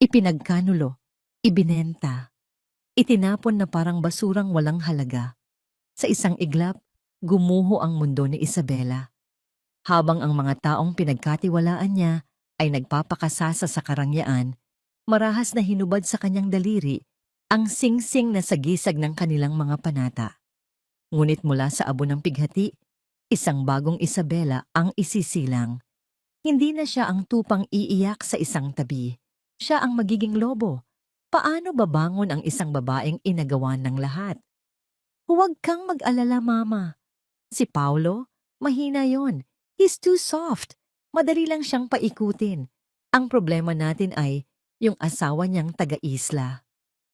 Ipinagkanulo, ibinenta, itinapon na parang basurang walang halaga. Sa isang iglap, gumuho ang mundo ni Isabela. Habang ang mga taong pinagkatiwalaan niya ay nagpapakasasa sa karangyaan, marahas na hinubad sa kanyang daliri ang singsing na sagisag ng kanilang mga panata. Ngunit mula sa abo ng pighati, isang bagong Isabela ang isisilang. Hindi na siya ang tupang iiyak sa isang tabi. Siya ang magiging lobo. Paano babangon ang isang babaeng inagawan ng lahat? Huwag kang mag-alala, Mama. Si Paulo, mahina yon. He's too soft. Madali lang siyang paikutin. Ang problema natin ay yung asawa niyang taga-isla.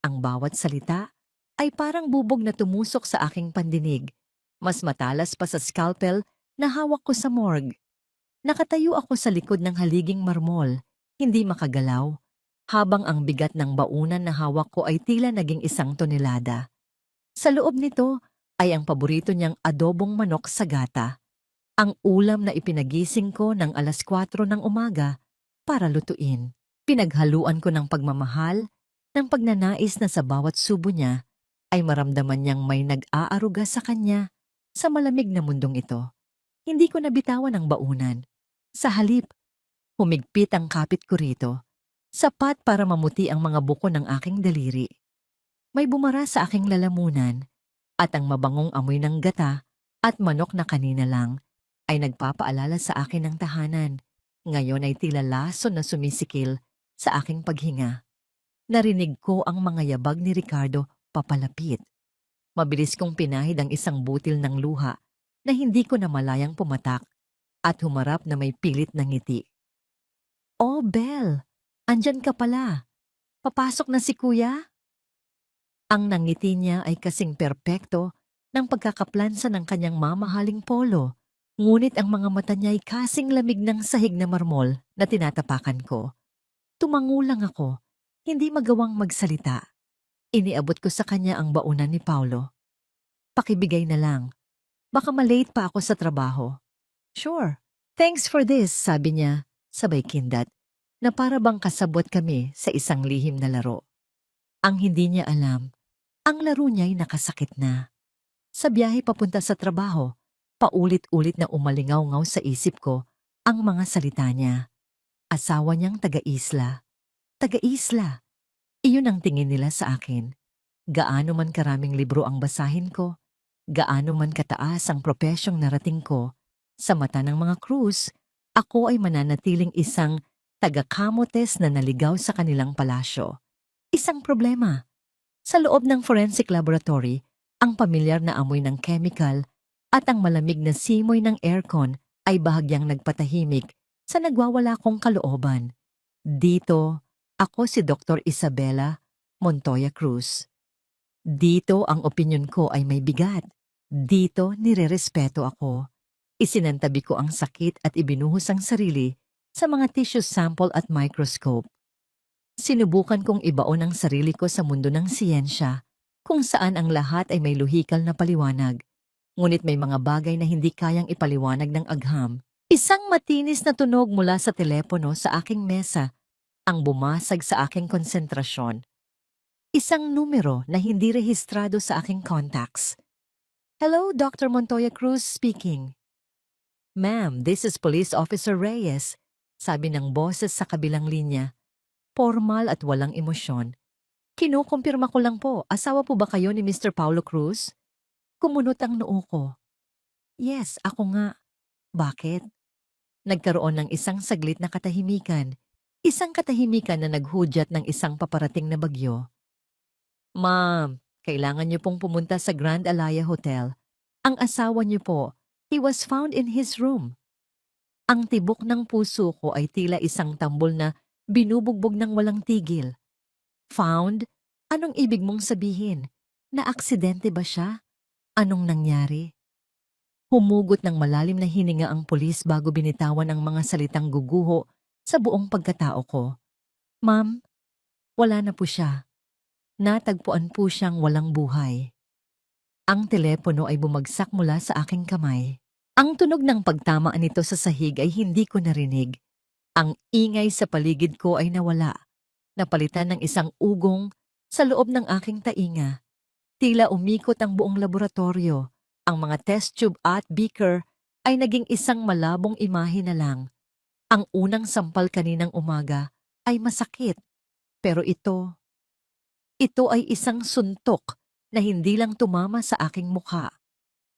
Ang bawat salita ay parang bubog na tumusok sa aking pandinig. Mas matalas pa sa scalpel na hawak ko sa morgue. Nakatayo ako sa likod ng haliging marmol, hindi makagalaw, habang ang bigat ng baunan na hawak ko ay tila naging 1 tonelada. Sa loob nito ay ang paborito niyang adobong manok sa gata, ang ulam na ipinagising ko ng 4:00 ng umaga para lutuin. Pinaghaluan ko ng pagmamahal, ng pagnanais na sa bawat subo niya ay maramdaman niyang may nag-aaruga sa kanya sa malamig na mundong ito. Hindi ko nabitawan ang baunan. Sa halip, humigpit ang kapit ko rito, sapat para mamuti ang mga buko ng aking daliri. May bumara sa aking lalamunan at ang mabangong amoy ng gata at manok na kanina lang ay nagpapaalala sa akin ng tahanan. Ngayon ay tila lason na sumisikil sa aking paghinga. Narinig ko ang mga yabag ni Ricardo papalapit. Mabilis kong pinahid ang isang butil ng luha na hindi ko namalayang pumatak at humarap na may pilit na ngiti. "Oh, Belle, andyan ka pala. Papasok na si Kuya?" Ang nangiti niya ay kasing perpekto ng pagkakaplansa ng kanyang mamahaling polo, ngunit ang mga mata niya ay kasing lamig ng sahig na marmol na tinatapakan ko. Tumango lang ako, hindi magawang magsalita. Iniabot ko sa kanya ang baunan ni Paulo. "Pakibigay na lang. Baka malate pa ako sa trabaho." "Sure. Thanks for this," sabi niya, sabay kindat, na para bang kasabot kami sa isang lihim na laro. Ang hindi niya alam, ang laro niya'y nakasakit na. Sa biyahe papunta sa trabaho, paulit-ulit na umalingaw-ngaw sa isip ko ang mga salita niya. Asawa niyang taga-isla. Taga-isla. Iyon ang tingin nila sa akin. Gaano man karaming libro ang basahin ko, gaano man kataas ang propesyong narating ko, sa mata ng mga Cruz, ako ay mananatiling isang taga-kamotes na naligaw sa kanilang palasyo. Isang problema. Sa loob ng forensic laboratory, ang pamilyar na amoy ng chemical at ang malamig na simoy ng aircon ay bahagyang nagpatahimik sa nagwawala kong kalooban. Dito, ako si Dr. Isabela Montoya Cruz. Dito ang opinyon ko ay may bigat. Dito nirerespeto ako. Isinantabi ko ang sakit at ibinuhos ang sarili sa mga tissue sample at microscope. Sinubukan kong ibaon ang sarili ko sa mundo ng siyensya, kung saan ang lahat ay may luhikal na paliwanag. Ngunit may mga bagay na hindi kayang ipaliwanag ng agham. Isang matinis na tunog mula sa telepono sa aking mesa ang bumasag sa aking konsentrasyon. Isang numero na hindi rehistrado sa aking contacts. "Hello, Dr. Montoya Cruz speaking." "Ma'am, this is Police Officer Reyes," sabi ng boses sa kabilang linya. Formal at walang emosyon. "Kinukumpirma ko lang po, asawa po ba kayo ni Mr. Paulo Cruz?" Kumunot ang noo ko. "Yes, ako nga." "Bakit?" Nagkaroon ng isang saglit na katahimikan. Isang katahimikan na naghudyat ng isang paparating na bagyo. "Ma'am, kailangan niyo pong pumunta sa Grand Alaya Hotel. Ang asawa niyo po, he was found in his room." Ang tibok ng puso ko ay tila isang tambol na binubugbog ng walang tigil. "Found? Anong ibig mong sabihin? Naaksidente ba siya? Anong nangyari?" Humugot ng malalim na hininga ang pulis bago binitawan ang mga salitang guguho sa buong pagkatao ko. "Ma'am, wala na po siya. Natagpuan po siyang walang buhay." Ang telepono ay bumagsak mula sa aking kamay. Ang tunog ng pagtamaan nito sa sahig ay hindi ko narinig. Ang ingay sa paligid ko ay nawala. napalitan ng isang ugong sa loob ng aking tainga. Tila umikot ang buong laboratorio. Ang mga test tube at beaker ay naging isang malabong imahe na lang. Ang unang sampal kaninang umaga ay masakit. Pero ito ay isang suntok na hindi lang tumama sa aking mukha,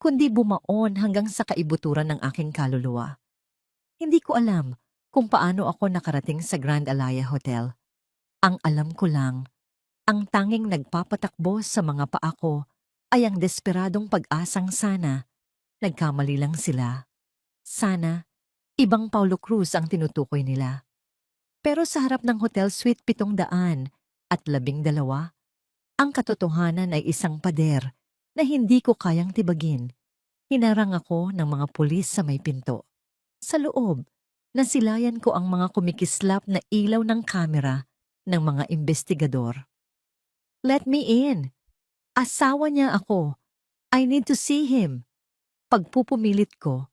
kundi bumaon hanggang sa kaibuturan ng aking kaluluwa. Hindi ko alam kung paano ako nakarating sa Grand Alaya Hotel. Ang alam ko lang, ang tanging nagpapatakbo sa mga paa ko ay ang desperadong pag-asang sana nagkamali lang sila. Sana ibang Paulo Cruz ang tinutukoy nila. Pero sa harap ng Hotel Suite 712, ang katotohanan ay isang pader na hindi ko kayang tibagin. Hinarang ako ng mga pulis sa may pinto. Sa loob, nasilayan ko ang mga kumikislap na ilaw ng kamera ng mga investigador. "Let me in! Asawa niya ako! I need to see him!" Pagpupumilit ko,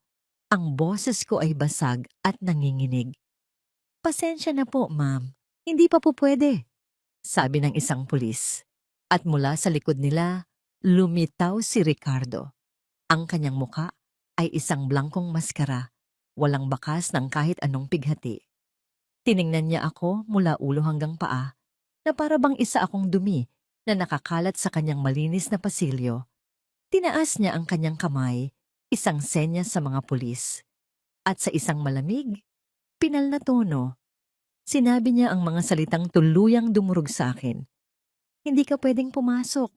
ang boses ko ay basag at nanginginig. "Pasensya na po, ma'am. Hindi pa po pwede," sabi ng isang pulis. At mula sa likod nila, lumitaw si Ricardo. Ang kanyang muka ay isang blankong maskara, walang bakas ng kahit anong pighati. Tiningnan niya ako mula ulo hanggang paa, na para bang isa akong dumi na nakakalat sa kanyang malinis na pasilyo. Tinaas niya ang kanyang kamay, isang senyas sa mga pulis. At sa isang malamig, pinal na tono, sinabi niya ang mga salitang tuluyang dumurog sa akin. "Hindi ka pwedeng pumasok.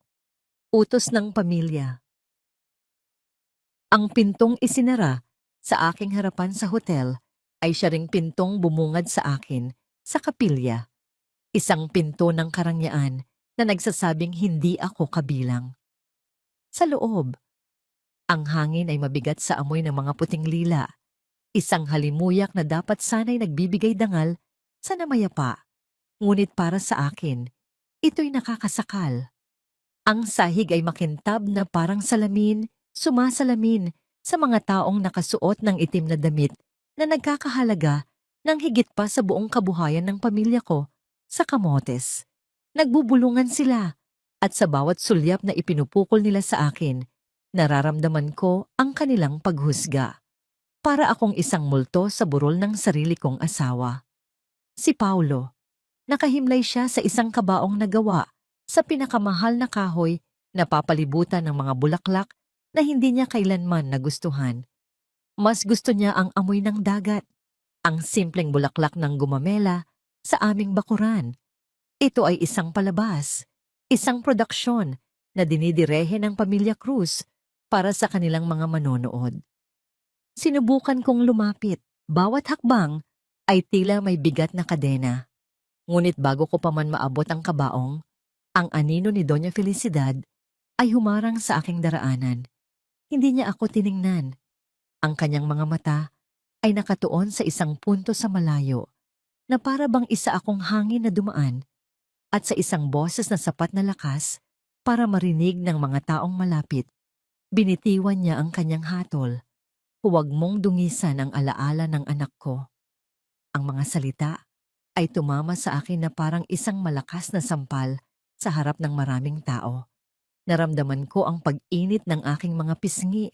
Utos ng pamilya." Ang pintong isinara sa aking harapan sa hotel ay siya ring pintong bumungad sa akin sa kapilya. Isang pinto ng karangyaan na nagsasabing hindi ako kabilang. Sa loob, ang hangin ay mabigat sa amoy ng mga puting lila. Isang halimuyak na dapat sana'y nagbibigay dangal sa namayapa. Ngunit para sa akin, ito'y nakakasakal. Ang sahig ay makintab na parang salamin, sumasalamin sa mga taong nakasuot ng itim na damit na nagkakahalaga ng higit pa sa buong kabuhayan ng pamilya ko sa kamotes. Nagbubulungan sila at sa bawat sulyap na ipinupukol nila sa akin, nararamdaman ko ang kanilang paghusga. Para akong isang multo sa burol ng sarili kong asawa. Si Paulo, nakahimlay siya sa isang kabaong nagawa sa pinakamahal na kahoy na papalibutan ng mga bulaklak na hindi niya kailanman nagustuhan. Mas gusto niya ang amoy ng dagat, ang simpleng bulaklak ng gumamela sa aming bakuran. Ito ay isang palabas, isang produksyon na dinidirehe ng Pamilya Cruz para sa kanilang mga manonood. Sinubukan kong lumapit. Bawat hakbang ay tila may bigat na kadena. Ngunit bago ko pa man maabot ang kabaong, ang anino ni Doña Felicidad ay humarang sa aking daraanan. Hindi niya ako tiningnan. Ang kanyang mga mata ay nakatuon sa isang punto sa malayo na para bang isa akong hangin na dumaan at sa isang boses na sapat na lakas para marinig ng mga taong malapit. Binitiwan niya ang kanyang hatol. "Huwag mong dungisan ang alaala ng anak ko." Ang mga salita ay tumama sa akin na parang isang malakas na sampal sa harap ng maraming tao. Naramdaman ko ang pag-init ng aking mga pisngi,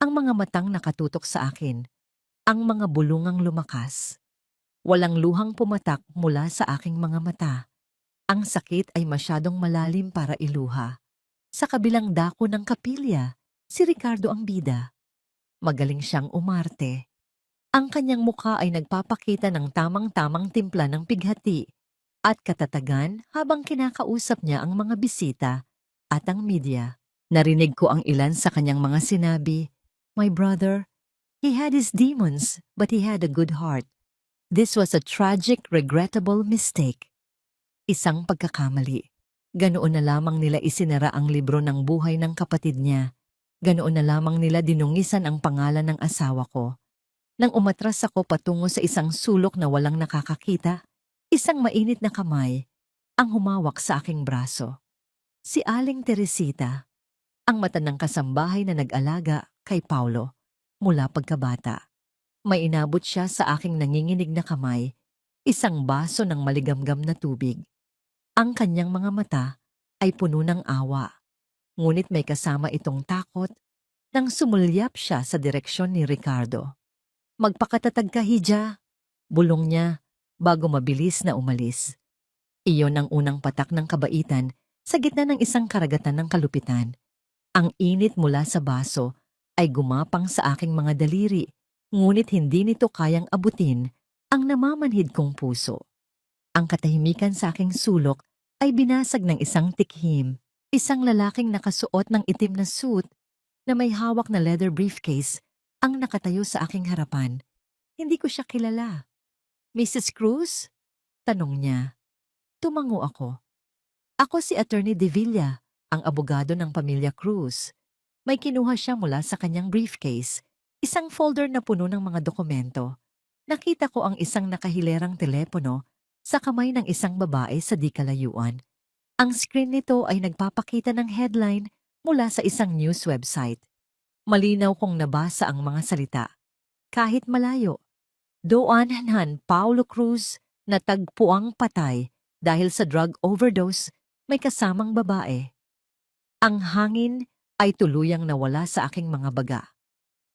ang mga matang nakatutok sa akin, ang mga bulungang lumakas. Walang luhang pumatak mula sa aking mga mata. Ang sakit ay masyadong malalim para iluha. Sa kabilang dako ng kapilya, si Ricardo ang bida. Magaling siyang umarte. Ang kanyang mukha ay nagpapakita ng tamang-tamang timpla ng pighati at katatagan habang kinakausap niya ang mga bisita at ang media. Narinig ko ang ilan sa kanyang mga sinabi. "My brother, he had his demons, but he had a good heart. This was a tragic, regrettable mistake." Isang pagkakamali. Ganoon na lamang nila isinara ang libro ng buhay ng kapatid niya. Ganoon na lamang nila dinungisan ang pangalan ng asawa ko. Nang umatras ako patungo sa isang sulok na walang nakakakita, isang mainit na kamay ang humawak sa aking braso. Si Aling Teresita, ang matandang kasambahay na nag-alaga kay Paulo mula pagkabata. May inabot siya sa aking nanginginig na kamay isang baso ng maligamgam na tubig. Ang kanyang mga mata ay puno ng awa, ngunit may kasama itong takot nang sumulyap siya sa direksyon ni Ricardo. Magpakatatag ka, Hija, bulong niya bago mabilis na umalis. Iyon ang unang patak ng kabaitan sa gitna ng isang karagatan ng kalupitan. Ang init mula sa baso ay gumapang sa aking mga daliri, ngunit hindi nito kayang abutin ang namamanhid kong puso. Ang katahimikan sa aking sulok ay binasag ng isang tikhim, isang lalaking nakasuot ng itim na suit na may hawak na leather briefcase ang nakatayo sa aking harapan. Hindi ko siya kilala. Mrs. Cruz? Tanong niya. Tumango ako. Ako si Attorney De Villa, ang abogado ng pamilya Cruz. May kinuha siya mula sa kanyang briefcase, isang folder na puno ng mga dokumento. Nakita ko ang isang nakahilerang telepono sa kamay ng isang babae sa di kalayuan. Ang screen nito ay nagpapakita ng headline mula sa isang news website. Malinaw kong nabasa ang mga salita. Kahit malayo, Doanhan Paulo Cruz na tagpuang patay dahil sa drug overdose, may kasamang babae. Ang hangin ay tuluyang nawala sa aking mga baga.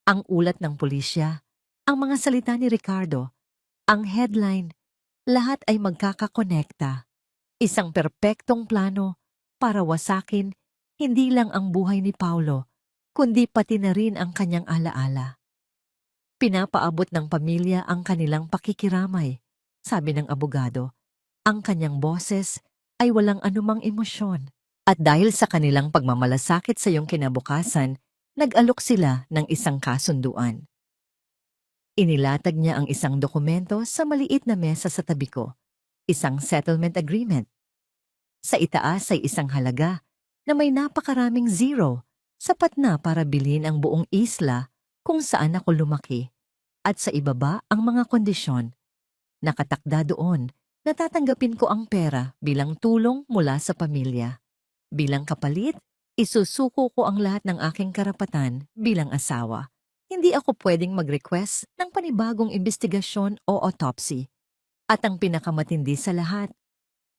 Ang ulat ng pulisya, ang mga salita ni Ricardo, ang headline, lahat ay magkakakonekta. Isang perpektong plano para wasakin hindi lang ang buhay ni Paulo, kundi pati na rin ang kanyang alaala. Pinapaabot ng pamilya ang kanilang pakikiramay, sabi ng abogado. Ang kanyang boses ay walang anumang emosyon. At dahil sa kanilang pagmamalasakit sa iyong kinabukasan, nag-alok sila ng isang kasunduan. Inilatag niya ang isang dokumento sa maliit na mesa sa tabi ko, isang settlement agreement. Sa itaas ay isang halaga na may napakaraming zero, sapat na para bilhin ang buong isla kung saan ako lumaki. At sa ibaba ang mga kondisyon. Nakatakda doon, natatanggapin ko ang pera bilang tulong mula sa pamilya. Bilang kapalit, isusuko ko ang lahat ng aking karapatan bilang asawa. Hindi ako pwedeng mag-request ng panibagong investigasyon o autopsy. At ang pinakamatindi sa lahat,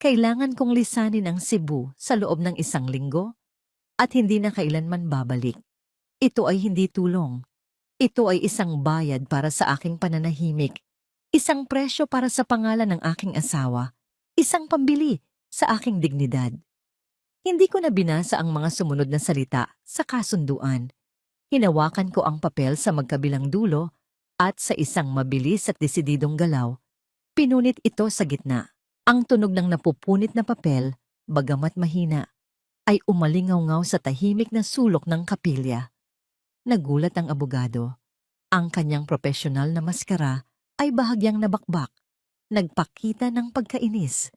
kailangan kong lisanin ang Cebu sa loob ng 1 linggo at hindi na kailanman babalik. Ito ay hindi tulong. Ito ay isang bayad para sa aking pananahimik, isang presyo para sa pangalan ng aking asawa, isang pambili sa aking dignidad. Hindi ko na binasa ang mga sumunod na salita sa kasunduan. Hinawakan ko ang papel sa magkabilang dulo at sa isang mabilis at desididong galaw, pinunit ito sa gitna. Ang tunog ng napupunit na papel, bagamat mahina, ay umalingaw-ngaw sa tahimik na sulok ng kapilya. Nagulat ang abogado. Ang kanyang propesyonal na maskara ay bahagyang nabakbak, nagpakita ng pagkainis.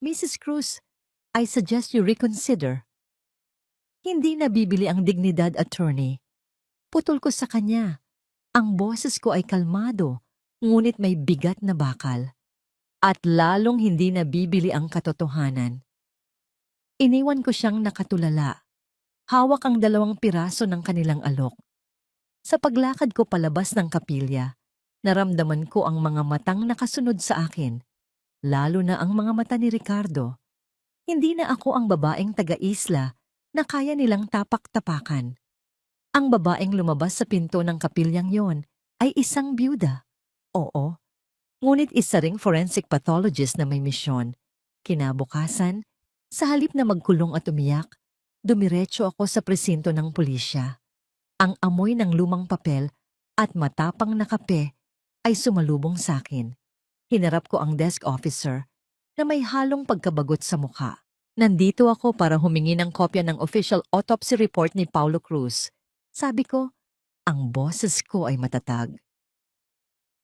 Mrs. Cruz, I suggest you reconsider. Hindi nabibili ang dignidad, attorney. Putol ko sa kanya. Ang boses ko ay kalmado, ngunit may bigat na bakal. At lalong hindi nabibili ang katotohanan. Iniwan ko siyang nakatulala. Hawak ang 2 piraso ng kanilang alok. Sa paglakad ko palabas ng kapilya, naramdaman ko ang mga matang nakasunod sa akin, lalo na ang mga mata ni Ricardo. Hindi na ako ang babaeng taga-isla na kaya nilang tapak-tapakan. Ang babaeng lumabas sa pinto ng kapilyang yon ay isang byuda. Oo, ngunit isa ring forensic pathologist na may misyon. Kinabukasan, sa halip na magkulong at umiyak, dumiretso ako sa presinto ng pulisya. Ang amoy ng lumang papel at matapang na kape ay sumalubong sa akin. Hinarap ko ang desk officer na may halong pagkabagot sa mukha. Nandito ako para humingi ng kopya ng official autopsy report ni Paulo Cruz. Sabi ko, ang boses ko ay matatag.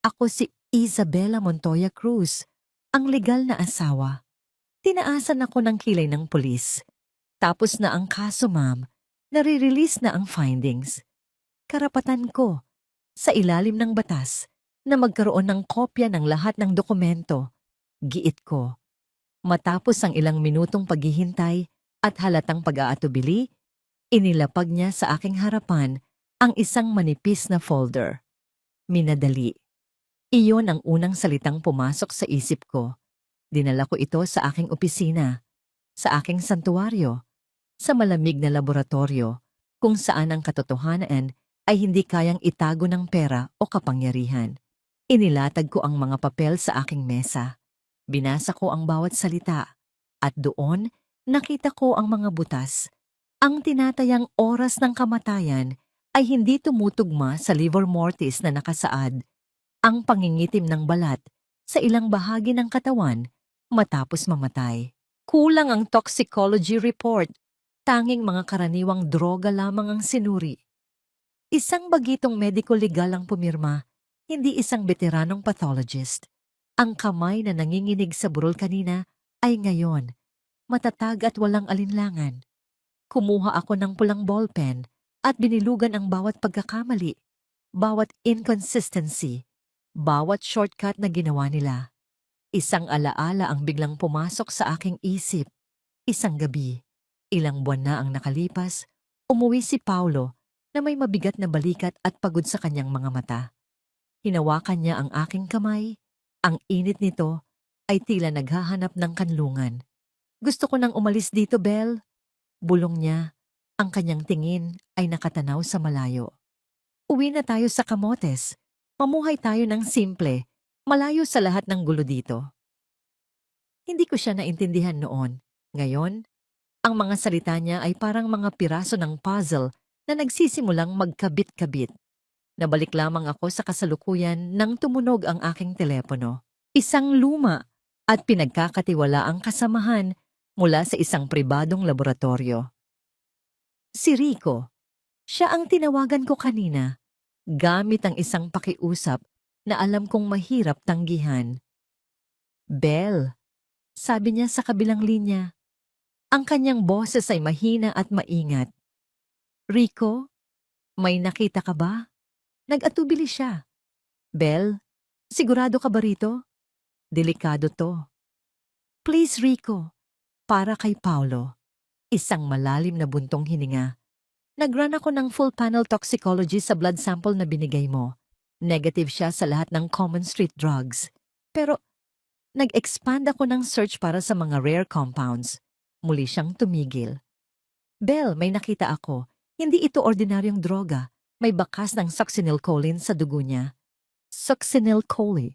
Ako si Isabela Montoya Cruz, ang legal na asawa. Tinaasan ako ng kilay ng pulis. Tapos na ang kaso, ma'am. Nare-release na ang findings. Karapatan ko, sa ilalim ng batas, na magkaroon ng kopya ng lahat ng dokumento. Giit ko. Matapos ang ilang minutong paghihintay at halatang pag-aatubili, inilapag niya sa aking harapan ang isang manipis na folder. Minadali. Iyon ang unang salitang pumasok sa isip ko. Dinala ko ito sa aking opisina, sa aking santuwaryo, sa malamig na laboratorio, kung saan ang katotohanan ay hindi kayang itago ng pera o kapangyarihan. Inilatag ko ang mga papel sa aking mesa. Binasa ko ang bawat salita. At doon, nakita ko ang mga butas. Ang tinatayang oras ng kamatayan ay hindi tumutugma sa livor mortis na nakasaad. Ang pangingitim ng balat sa ilang bahagi ng katawan matapos mamatay. Kulang ang toxicology report. Tanging mga karaniwang droga lamang ang sinuri. Isang bagitong medico-legal ang pumirma, hindi isang veteranong pathologist. Ang kamay na nanginginig sa burol kanina ay ngayon, matatag at walang alinlangan. Kumuha ako ng pulang ballpen at binilugan ang bawat pagkakamali, bawat inconsistency, bawat shortcut na ginawa nila. Isang alaala ang biglang pumasok sa aking isip. Isang gabi, ilang buwan na ang nakalipas, umuwi si Paulo na may mabigat na balikat at pagod sa kanyang mga mata. Hinawakan niya ang aking kamay. Ang init nito ay tila naghahanap ng kanlungan. Gusto ko nang umalis dito, Belle. Bulong niya. Ang kanyang tingin ay nakatanaw sa malayo. Uwi na tayo sa Camotes. Mamuhay tayo ng simple, malayo sa lahat ng gulo dito. Hindi ko siya naintindihan noon. Ngayon, ang mga salita niya ay parang mga piraso ng puzzle na nagsisimulang magkabit-kabit. Nabalik lamang ako sa kasalukuyan nang tumunog ang aking telepono. Isang luma at pinagkakatiwalaang kasamahan mula sa isang pribadong laboratorio. Si Rico. Siya ang tinawagan ko kanina, gamit ang isang pakiusap na alam kong mahirap tanggihan. Belle, sabi niya sa kabilang linya. Ang kanyang boses ay mahina at maingat. Rico, may nakita ka ba? Nag-atubili siya. Belle, sigurado ka ba rito? Delikado to. Please, Rico. Para kay Paulo. Isang malalim na buntong hininga. Nag-run ako ng full panel toxicology sa blood sample na binigay mo. Negative siya sa lahat ng common street drugs. Pero nag-expand ako ng search para sa mga rare compounds. Muli siyang tumigil. Belle, may nakita ako. Hindi ito ordinaryong droga. May bakas ng succinylcholine sa dugo niya. Succinylcholine.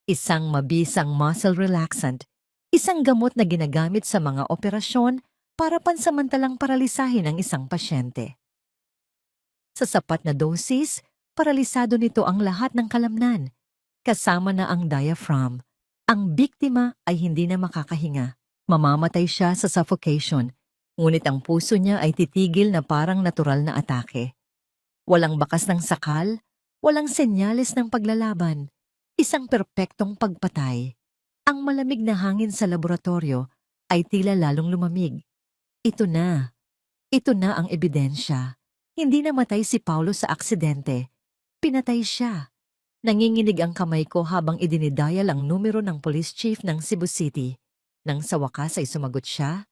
Isang mabisang muscle relaxant. Isang gamot na ginagamit sa mga operasyon para pansamantalang paralisahin ang isang pasyente. Sa sapat na dosis, paralisado nito ang lahat ng kalamnan, kasama na ang diaphragm. Ang biktima ay hindi na makakahinga. Mamamatay siya sa suffocation, ngunit ang puso niya ay titigil na parang natural na atake. Walang bakas ng sakal, walang senyales ng paglalaban, isang perpektong pagpatay. Ang malamig na hangin sa laboratorio ay tila lalong lumamig. Ito na ang ebidensya. Hindi namatay si Paulo sa aksidente. Pinatay siya. Nanginginig ang kamay ko habang idinidayal ang numero ng police chief ng Cebu City. Nang sa wakas ay sumagot siya,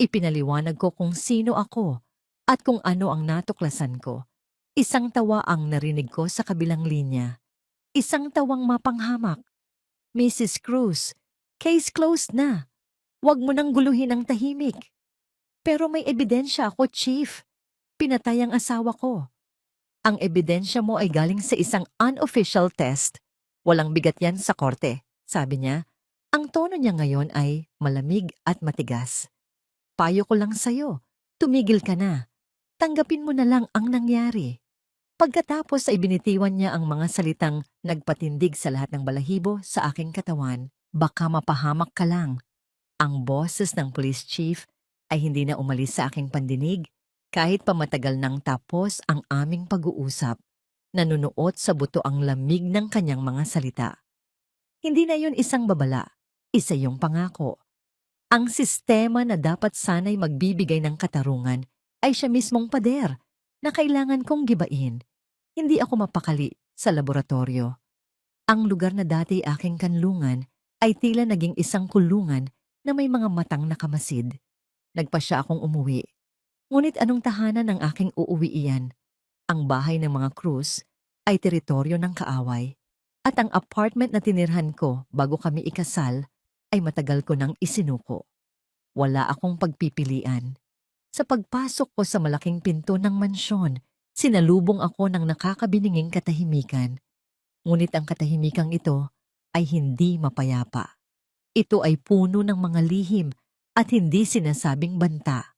ipinaliwanag ko kung sino ako at kung ano ang natuklasan ko. Isang tawa ang narinig ko sa kabilang linya. Isang tawang mapanghamak. Mrs. Cruz, case closed na. Huwag mo nang guluhin ang tahimik. Pero may ebidensya ako, Chief. Pinatay ang asawa ko. Ang ebidensya mo ay galing sa isang unofficial test. Walang bigat yan sa korte, sabi niya. Ang tono niya ngayon ay malamig at matigas. Payo ko lang sa'yo, tumigil ka na. Tanggapin mo na lang ang nangyari. Pagkatapos ay binitiwan niya ang mga salitang nagpatindig sa lahat ng balahibo sa aking katawan. Baka mapahamak ka lang. Ang boses ng police chief ay hindi na umalis sa aking pandinig kahit pa matagal nang tapos ang aming pag-uusap. Nanunuot sa buto ang lamig ng kanyang mga salita. Hindi na yun isang babala, isa yung pangako. Ang sistema na dapat sana'y magbibigay ng katarungan ay siya mismong pader na kailangan kong gibain. Hindi ako mapakali sa laboratorio. Ang lugar na dati aking kanlungan ay tila naging isang kulungan na may mga matang nakamasid. Nagpa siya akong umuwi. Ngunit anong tahanan ng aking uuwiiyan? Ang bahay ng mga Cruz ay teritoryo ng kaaway. At ang apartment na tinirhan ko bago kami ikasal ay matagal ko nang isinuko. Wala akong pagpipilian. Sa pagpasok ko sa malaking pinto ng mansyon, sinalubong ako ng nakakabininging katahimikan. Ngunit ang katahimikang ito ay hindi mapayapa. Ito ay puno ng mga lihim at hindi sinasabing banta.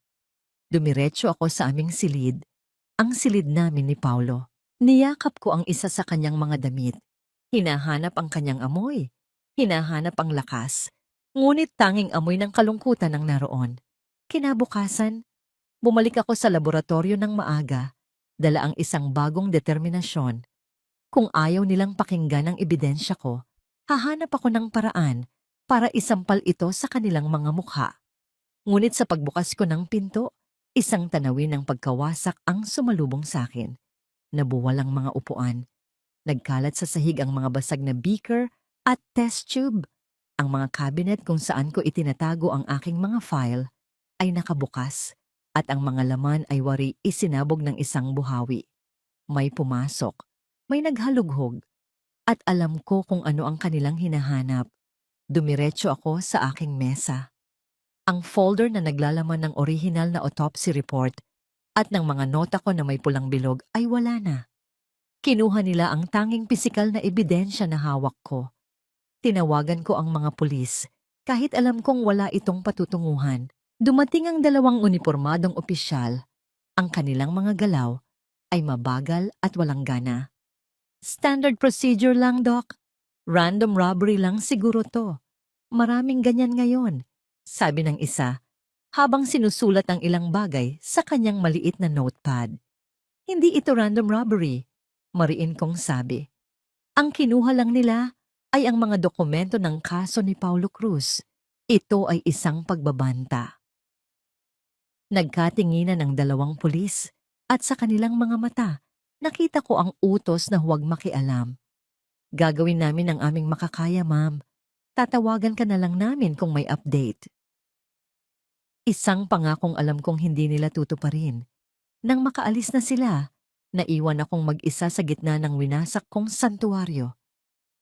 Dumiretso ako sa aming silid, ang silid namin ni Paulo. Niyakap ko ang isa sa kanyang mga damit. Hinahanap ang kanyang amoy. Hinahanap ang lakas. Ngunit tanging amoy ng kalungkutan ang naroon. Kinabukasan, bumalik ako sa laboratorio ng maaga, dala ang isang bagong determinasyon. Kung ayaw nilang pakinggan ang ebidensya ko, hahanap ako ng paraan para isampal ito sa kanilang mga mukha. Ngunit sa pagbukas ko ng pinto, isang tanawin ng pagkawasak ang sumalubong sa akin. Nabuwal ang mga upuan. Nagkalat sa sahig ang mga basag na beaker at test tube. Ang mga cabinet kung saan ko itinatago ang aking mga file ay nakabukas at ang mga laman ay wari isinabog ng isang buhawi. May pumasok, may naghalughog, at alam ko kung ano ang kanilang hinahanap. Dumiretso ako sa aking mesa. Ang folder na naglalaman ng orihinal na autopsy report at ng mga nota ko na may pulang bilog ay wala na. Kinuha nila ang tanging pisikal na ebidensya na hawak ko. Tinawagan ko ang mga pulis, kahit alam kong wala itong patutunguhan. Dumating ang dalawang unipormadong opisyal. Ang kanilang mga galaw ay mabagal at walang gana. Standard procedure lang, Doc. Random robbery lang siguro to. Maraming ganyan ngayon, sabi ng isa, habang sinusulat ang ilang bagay sa kanyang maliit na notepad. Hindi ito random robbery, mariin kong sabi. Ang kinuha lang nila ay ang mga dokumento ng kaso ni Paulo Cruz. Ito ay isang pagbabanta. Nagkatinginan ang dalawang pulis at sa kanilang mga mata, nakita ko ang utos na huwag makialam. Gagawin namin ang aming makakaya, ma'am. Tatawagan ka na lang namin kung may update. Isang pangakong alam kong hindi nila tutuparin. Nang makaalis na sila, naiwan akong mag-isa sa gitna ng winasak kong santuaryo.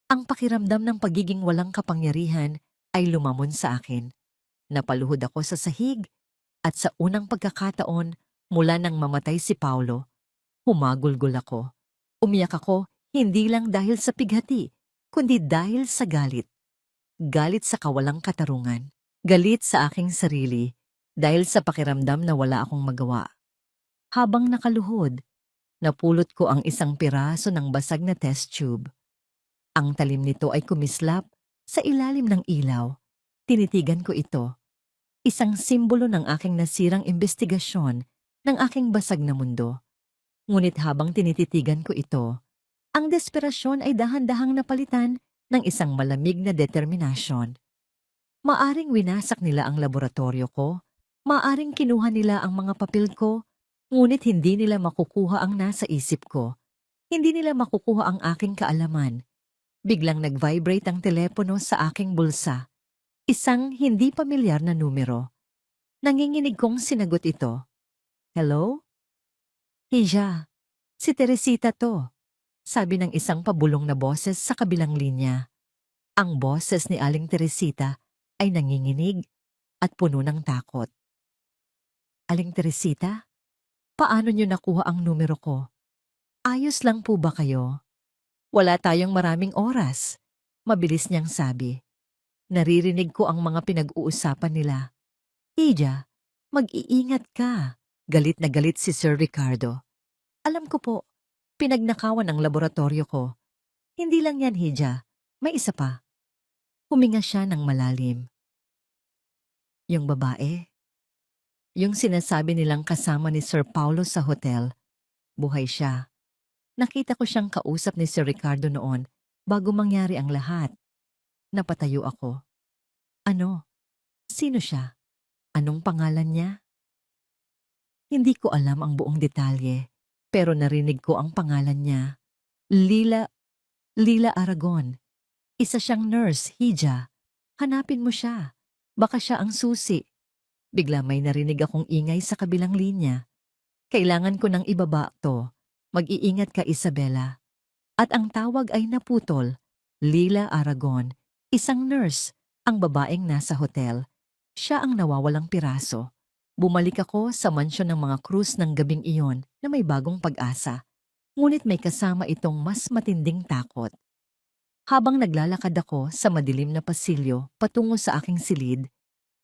Ang pakiramdam ng pagiging walang kapangyarihan ay lumamon sa akin. Napaluhod ako sa sahig at sa unang pagkakataon mula nang mamatay si Paulo, humagulgol ako. Umiyak ako hindi lang dahil sa pighati, kundi dahil sa galit. Galit sa kawalang katarungan. Galit sa aking sarili dahil sa pakiramdam na wala akong magawa. Habang nakaluhod, napulot ko ang isang piraso ng basag na test tube. Ang talim nito ay kumislap sa ilalim ng ilaw. Tinitigan ko ito. Isang simbolo ng aking nasirang investigasyon ng aking basag na mundo. Ngunit habang tinititigan ko ito, ang desperasyon ay dahan-dahang napalitan ng isang malamig na determinasyon. Maaring winasak nila ang laboratorio ko, maaring kinuha nila ang mga papel ko, ngunit hindi nila makukuha ang nasa isip ko. Hindi nila makukuha ang aking kaalaman. Biglang nag-vibrate ang telepono sa aking bulsa. Isang hindi pamilyar na numero. Nanginginig kong sinagot ito. Hello? Hija, si Teresita to, sabi ng isang pabulong na boses sa kabilang linya. Ang boses ni Aling Teresita ay nanginginig at puno ng takot. Aling Teresita, paano niyo nakuha ang numero ko? Ayos lang po ba kayo? Wala tayong maraming oras, mabilis niyang sabi. Naririnig ko ang mga pinag-uusapan nila. Hija, mag-iingat ka. Galit na galit si Sir Ricardo. Alam ko po, pinagnakawan ang laboratorio ko. Hindi lang yan, Hija. May isa pa. Huminga siya ng malalim. Yung babae? Yung sinasabi nilang kasama ni Sir Paulo sa hotel, buhay siya. Nakita ko siyang kausap ni Sir Ricardo noon bago mangyari ang lahat. Napatayo ako. Ano? Sino siya? Anong pangalan niya? Hindi ko alam ang buong detalye, pero narinig ko ang pangalan niya. Lila Aragon. Isa siyang nurse, Hija. Hanapin mo siya. Baka siya ang susi. Bigla may narinig akong ingay sa kabilang linya. Kailangan ko nang ibaba to. Mag-iingat ka, Isabela. At ang tawag ay naputol Lila Aragon, isang nurse, ang babaeng nasa hotel. Siya ang nawawalang piraso. Bumalik ako sa mansyon ng mga Cruz ng gabing iyon na may bagong pag-asa. Ngunit may kasama itong mas matinding takot. Habang naglalakad ako sa madilim na pasilyo patungo sa aking silid,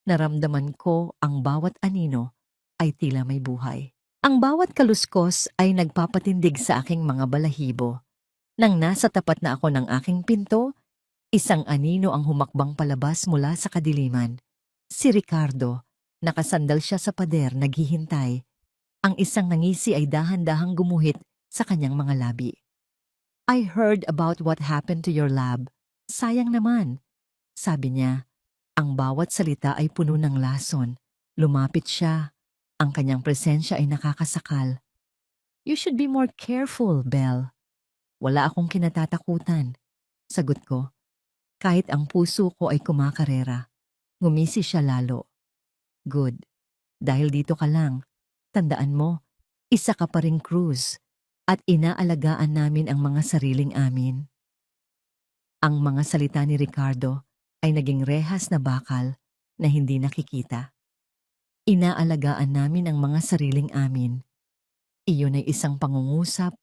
naramdaman ko ang bawat anino ay tila may buhay. Ang bawat kaluskos ay nagpapatindig sa aking mga balahibo. Nang nasa tapat na ako ng aking pinto, isang anino ang humakbang palabas mula sa kadiliman. Si Ricardo, nakasandal siya sa pader naghihintay. Ang isang nangisi ay dahan-dahang gumuhit sa kanyang mga labi. I heard about what happened to your lab. Sayang naman, sabi niya. Ang bawat salita ay puno ng lason. Lumapit siya. Ang kanyang presensya ay nakakasakal. You should be more careful, Belle. Wala akong kinatatakutan. Sagot ko. Kahit ang puso ko ay kumakarera. Ngumisi siya lalo. Good. Dahil dito ka lang. Tandaan mo, isa ka pa ring Cruz. At inaalagaan namin ang mga sariling amin. Ang mga salita ni Ricardo ay naging rehas na bakal na hindi nakikita. Inaalagaan namin ang mga sariling amin. Iyon ay isang pangungusap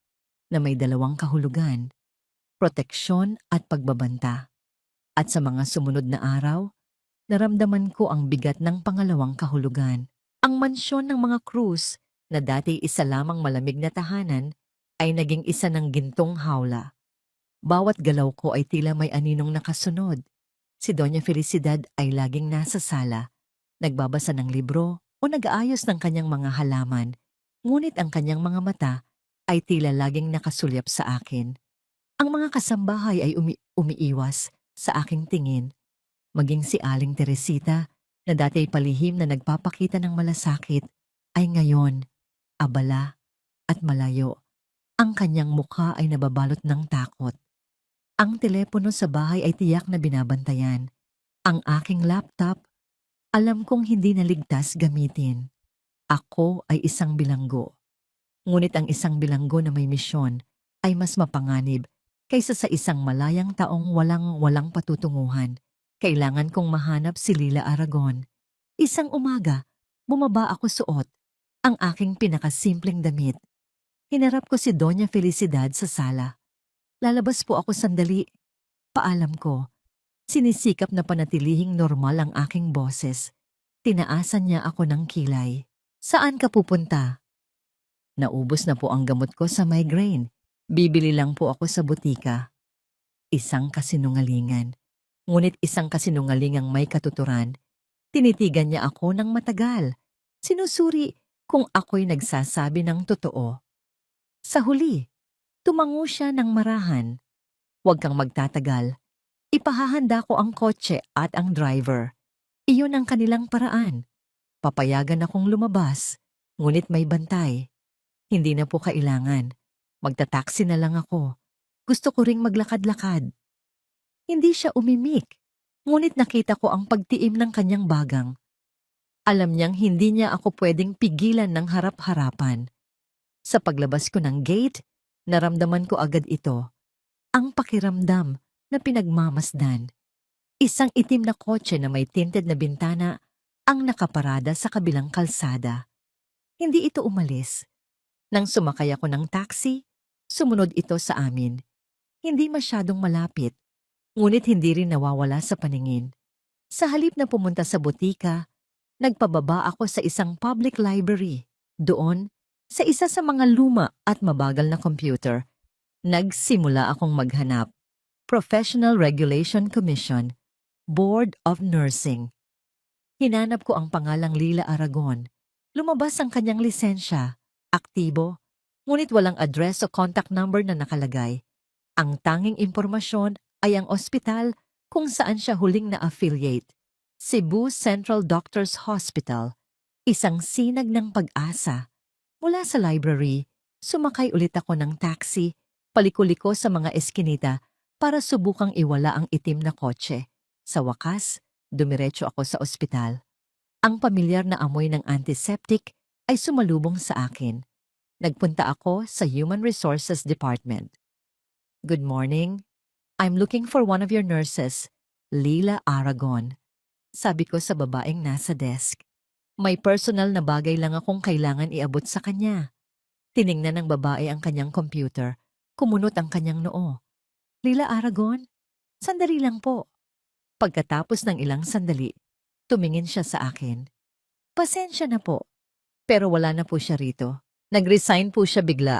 na may dalawang kahulugan, proteksyon at pagbabanta. At sa mga sumunod na araw, naramdaman ko ang bigat ng pangalawang kahulugan. Ang mansyon ng mga Cruz na dati isa lamang malamig na tahanan ay naging isa ng gintong hawla. Bawat galaw ko ay tila may aninong nakasunod. Si Doña Felicidad ay laging nasa sala, nagbabasa ng libro o nag-aayos ng kanyang mga halaman, ngunit ang kanyang mga mata ay tila laging nakasulyap sa akin. Ang mga kasambahay ay umiiwas sa aking tingin, maging si Aling Teresita na dati ay palihim na nagpapakita ng malasakit ay ngayon, abala at malayo. Ang kanyang mukha ay nababalot ng takot. Ang telepono sa bahay ay tiyak na binabantayan. Ang aking laptop, alam kong hindi naligtas gamitin. Ako ay isang bilanggo. Ngunit ang isang bilanggo na may misyon ay mas mapanganib kaysa sa isang malayang taong walang patutunguhan. Kailangan kong mahanap si Lila Aragon. Isang umaga, bumaba ako suot ang aking pinakasimpleng damit. Hinarap ko si Doña Felicidad sa sala. Lalabas po ako sandali. Paalam ko. Sinisikap na panatilihing normal ang aking boses. Tinaasan niya ako ng kilay. Saan ka pupunta? Naubos na po ang gamot ko sa migraine. Bibili lang po ako sa butika. Isang kasinungalingan. Ngunit isang kasinungalingang may katuturan. Tinitigan niya ako ng matagal. Sinusuri kung ako'y nagsasabi ng totoo. Sa huli, tumango siya ng marahan. Huwag kang magtatagal. Ipahahanda ko ang kotse at ang driver. Iyon ang kanilang paraan. Papayagan akong lumabas, ngunit may bantay. Hindi na po kailangan. Magta-taxi na lang ako. Gusto ko ring maglakad-lakad. Hindi siya umimik, ngunit nakita ko ang pagtiim ng kanyang bagang. Alam niyang hindi niya ako pwedeng pigilan ng harap-harapan. Sa paglabas ko ng gate, naramdaman ko agad ito. Ang pakiramdam na pinagmamasdan. Isang itim na kotse na may tinted na bintana ang nakaparada sa kabilang kalsada. Hindi ito umalis. Nang sumakay ako ng taxi, sumunod ito sa amin. Hindi masyadong malapit, ngunit hindi rin nawawala sa paningin. Sa halip na pumunta sa butika, nagpababa ako sa isang public library. Doon, sa isa sa mga luma at mabagal na computer, nagsimula akong maghanap. Professional Regulation Commission, Board of Nursing. Hinanap ko ang pangalang Lila Aragon. Lumabas ang kanyang lisensya, aktibo, ngunit walang address o contact number na nakalagay. Ang tanging impormasyon ay ang ospital kung saan siya huling na-affiliate, Cebu Central Doctors Hospital, isang sinag ng pag-asa. Mula sa library, sumakay ulit ako ng taxi, palikuliko sa mga eskinita para subukang iwala ang itim na kotse. Sa wakas, dumiretso ako sa ospital. Ang pamilyar na amoy ng antiseptic ay sumalubong sa akin. Nagpunta ako sa Human Resources Department. Good morning. I'm looking for one of your nurses, Leila Aragon. Sabi ko sa babaeng nasa desk. May personal na bagay lang akong kailangan iabot sa kanya. Tiningnan ng babae ang kanyang computer. Kumunot ang kanyang noo. Leila Aragon? Sandali lang po. Pagkatapos ng ilang sandali, tumingin siya sa akin. Pasensya na po. Pero wala na po siya rito. Nag-resign po siya bigla.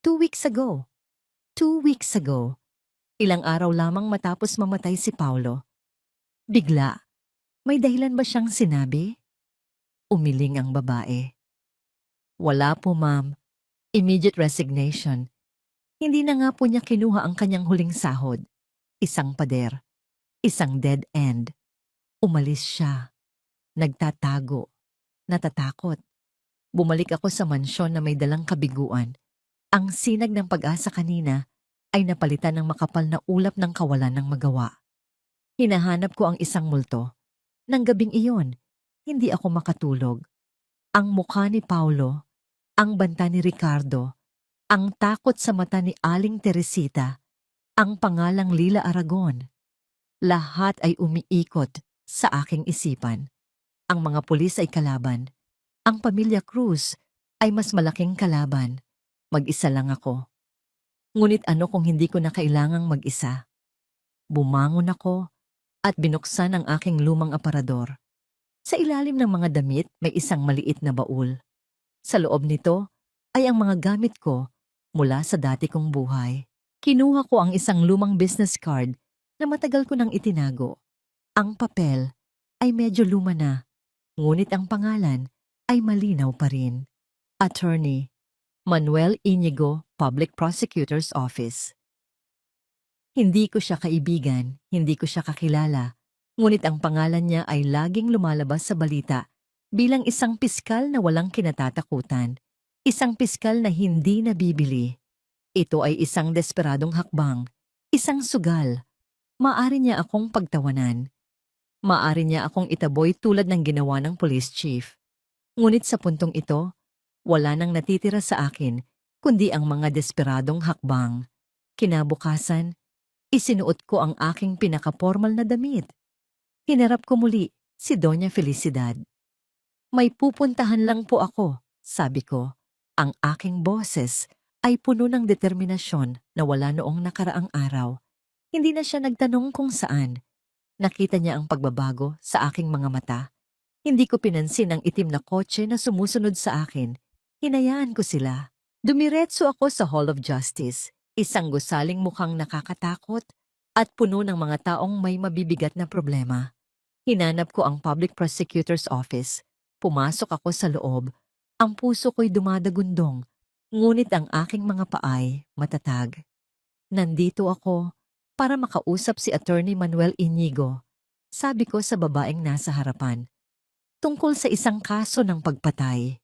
2 weeks ago. 2 weeks ago. Ilang araw lamang matapos mamatay si Paulo. Bigla. May dahilan ba siyang sinabi? Umiling ang babae. Wala po, ma'am. Immediate resignation. Hindi na nga po niya kinuha ang kanyang huling sahod. Isang pader. Isang dead end. Umalis siya. Nagtatago. Natatakot. Bumalik ako sa mansyon na may dalang kabiguan. Ang sinag ng pag-asa kanina ay napalitan ng makapal na ulap ng kawalan ng magawa. Hinahanap ko ang isang multo. Nang gabing iyon, hindi ako makatulog. Ang mukha ni Paulo, ang banta ni Ricardo, ang takot sa mata ni Aling Teresita, ang pangalang Leila Aragon. Lahat ay umiikot sa aking isipan. Ang mga pulis ay kalaban. Ang pamilya Cruz ay mas malaking kalaban. Mag-isa lang ako. Ngunit ano kung hindi ko na kailangang mag-isa? Bumangon ako at binuksan ang aking lumang aparador. Sa ilalim ng mga damit may isang maliit na baul. Sa loob nito ay ang mga gamit ko mula sa dati kong buhay. Kinuha ko ang isang lumang business card na matagal ko nang itinago. Ang papel ay medyo luma na, ngunit ang pangalan ay malinaw pa rin. Attorney Manuel Inigo, Public Prosecutor's Office. Hindi ko siya kaibigan, hindi ko siya kakilala, ngunit ang pangalan niya ay laging lumalabas sa balita bilang isang piskal na walang kinatatakutan, isang piskal na hindi nabibili. Ito ay isang desperadong hakbang, isang sugal. Maari niya akong pagtawanan. Maari niya akong itaboy tulad ng ginawa ng police chief. Ngunit sa puntong ito, wala nang natitira sa akin kundi ang mga desperadong hakbang. Kinabukasan, isinuot ko ang aking pinakapormal na damit. Hinarap ko muli si Doña Felicidad. May pupuntahan lang po ako, sabi ko. Ang aking boses ay puno ng determinasyon na wala noong nakaraang araw. Hindi na siya nagtanong kung saan. Nakita niya ang pagbabago sa aking mga mata. Hindi ko pinansin ang itim na kotse na sumusunod sa akin. Hinayaan ko sila. Dumiretso ako sa Hall of Justice, isang gusaling mukhang nakakatakot at puno ng mga taong may mabibigat na problema. Hinanap ko ang Public Prosecutor's Office. Pumasok ako sa loob. Ang puso ko'y dumadagundong, ngunit ang aking mga paay matatag. Nandito ako para makausap si Attorney Manuel Inigo, sabi ko sa babaeng nasa harapan. Tungkol sa isang kaso ng pagpatay.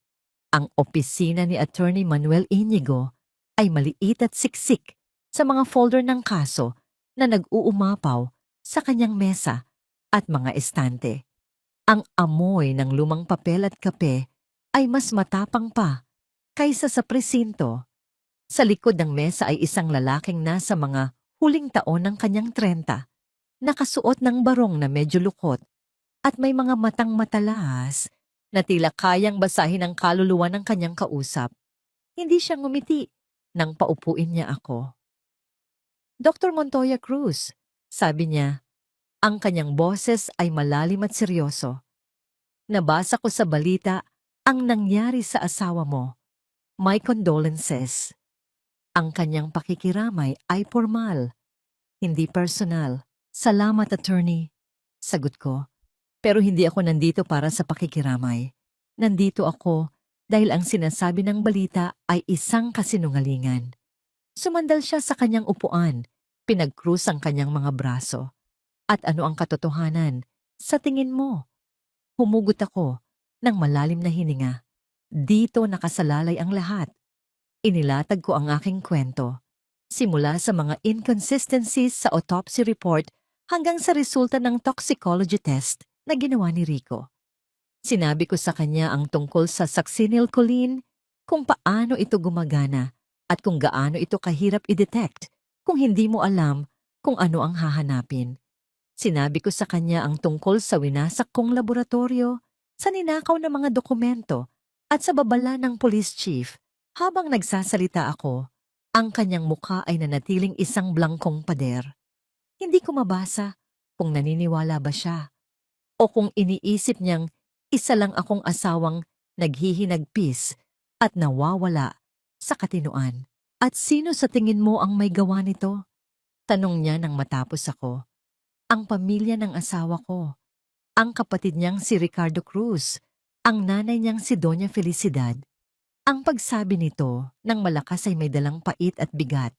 Ang opisina ni Attorney Manuel Inigo ay maliit at siksik sa mga folder ng kaso na nag-uumapaw sa kanyang mesa at mga estante. Ang amoy ng lumang papel at kape ay mas matapang pa kaysa sa presinto. Sa likod ng mesa ay isang lalaking nasa mga huling taon ng kanyang 30, nakasuot ng barong na medyo lukot at may mga matang matalas na tila kayang basahin ang kaluluwa ng kanyang kausap. Hindi siya ngumiti nang paupuin niya ako. Dr. Montoya Cruz, sabi niya, ang kanyang boses ay malalim at seryoso. Nabasa ko sa balita ang nangyari sa asawa mo. My condolences. Ang kanyang pakikiramay ay formal, hindi personal. Salamat, attorney. Sagot ko. Pero hindi ako nandito para sa pakikiramay. Nandito ako dahil ang sinasabi ng balita ay isang kasinungalingan. Sumandal siya sa kanyang upuan, pinag-krus ang kanyang mga braso. At ano ang katotohanan? Sa tingin mo? Humugot ako ng malalim na hininga. Dito nakasalalay ang lahat. Inilatag ko ang aking kwento. Simula sa mga inconsistencies sa autopsy report hanggang sa resulta ng toxicology test na ginawa ni Rico. Sinabi ko sa kanya ang tungkol sa succinylcholine, kung paano ito gumagana at kung gaano ito kahirap i-detect kung hindi mo alam kung ano ang hahanapin. Sinabi ko sa kanya ang tungkol sa winasak kong laboratorio, sa ninakaw na mga dokumento, at sa babala ng police chief. Habang nagsasalita ako, ang kanyang mukha ay nanatiling isang blangkong pader. Hindi ko mabasa kung naniniwala ba siya o kung iniisip niyang isa lang akong asawang naghihinagpis at nawawala sa katinuan. At sino sa tingin mo ang may gawa nito? Tanong niya nang matapos ako. Ang pamilya ng asawa ko. Ang kapatid niyang si Ricardo Cruz. Ang nanay niyang si Doña Felicidad. Ang pagsabi nito ng malakas ay may dalang pait at bigat.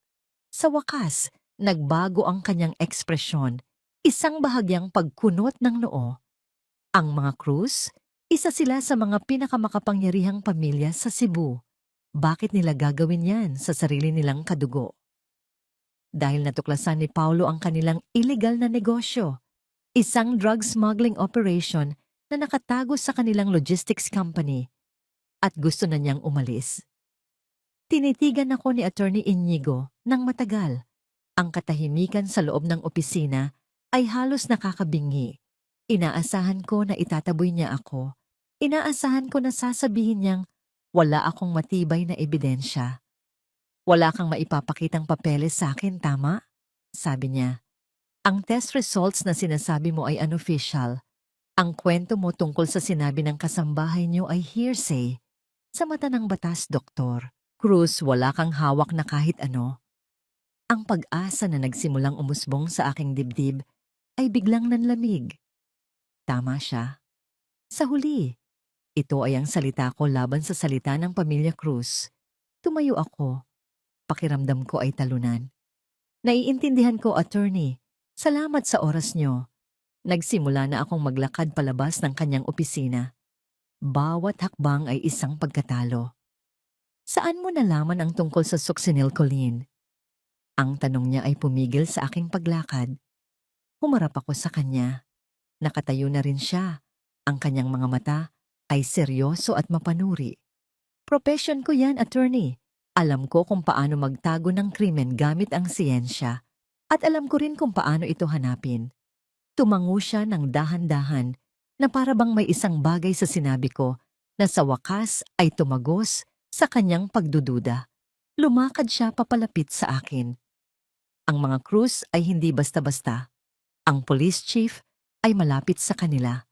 Sa wakas, nagbago ang kanyang ekspresyon. Isang bahagyang pagkunot ng noo. Ang mga Cruz, isa sila sa mga pinakamakapangyarihang pamilya sa Cebu. Bakit nila gagawin yan sa sarili nilang kadugo? Dahil natuklasan ni Paulo ang kanilang illegal na negosyo, isang drug smuggling operation na nakatago sa kanilang logistics company at gusto na niyang umalis. Tinitigan ako ni Attorney Inigo ng matagal. Ang katahimikan sa loob ng opisina ay halos nakakabingi. Inaasahan ko na itataboy niya ako. Inaasahan ko na sasabihin niyang wala akong matibay na ebidensya. Wala kang maipapakitang papeles sa akin, tama? Sabi niya. Ang test results na sinasabi mo ay unofficial. Ang kwento mo tungkol sa sinabi ng kasambahay niyo ay hearsay. Sa mata ng batas, Doktor Cruz, wala kang hawak na kahit ano. Ang pag-asa na nagsimulang umusbong sa aking dibdib ay biglang nanlamig. Tama siya. Sa huli, ito ay ang salita ko laban sa salita ng pamilya Cruz. Tumayo ako. Pakiramdam ko ay talunan. Naiintindihan ko, attorney. Salamat sa oras nyo. Nagsimula na akong maglakad palabas ng kanyang opisina. Bawat hakbang ay isang pagkatalo. Saan mo nalaman ang tungkol sa succinylcholine? Ang tanong niya ay pumigil sa aking paglakad. Humarap ako sa kanya. Nakatayo na rin siya. Ang kanyang mga mata ay seryoso at mapanuri. Profession ko yan, attorney. Alam ko kung paano magtago ng krimen gamit ang siyensya. At alam ko rin kung paano ito hanapin. Tumango siya ng dahan-dahan na para bang may isang bagay sa sinabi ko na sa wakas ay tumagos sa kanyang pagdududa. Lumakad siya papalapit sa akin. Ang mga Cruz ay hindi basta-basta. Ang police chief ay malapit sa kanila.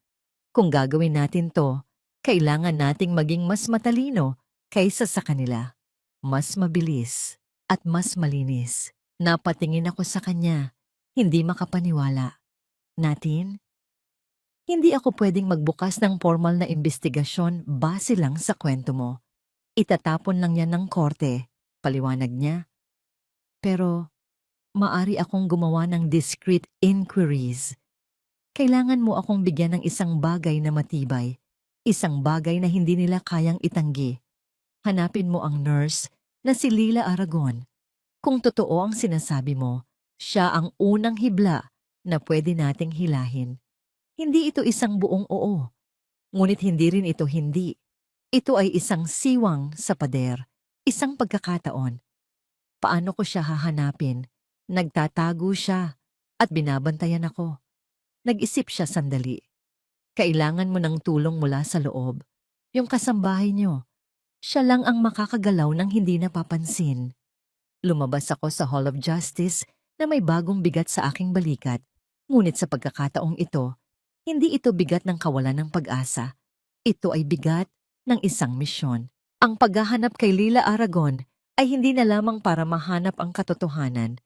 Kung gagawin natin to, kailangan nating maging mas matalino kaysa sa kanila. Mas mabilis at mas malinis. Napatingin ako sa kanya, hindi makapaniwala. Natin? Hindi ako pwedeng magbukas ng formal na investigasyon base lang sa kwento mo. Itatapon lang yan ng korte, paliwanag niya. Pero, maari akong gumawa ng discreet inquiries. Kailangan mo akong bigyan ng isang bagay na matibay. Isang bagay na hindi nila kayang itanggi. Hanapin mo ang nurse na si Lila Aragon. Kung totoo ang sinasabi mo, siya ang unang hibla na pwede nating hilahin. Hindi ito isang buong oo. Ngunit hindi rin ito hindi. Ito ay isang siwang sa pader, isang pagkakataon. Paano ko siya hahanapin? Nagtatago siya at binabantayan ako. Nag-isip siya sandali. Kailangan mo ng tulong mula sa loob. Yung kasambahay niyo. Siya lang ang makakagalaw ng hindi napapansin. Lumabas ako sa Hall of Justice na may bagong bigat sa aking balikat. Ngunit sa pagkakataong ito, hindi ito bigat ng kawalan ng pag-asa. Ito ay bigat ng isang misyon. Ang paghahanap kay Lila Aragon ay hindi na lamang para mahanap ang katotohanan.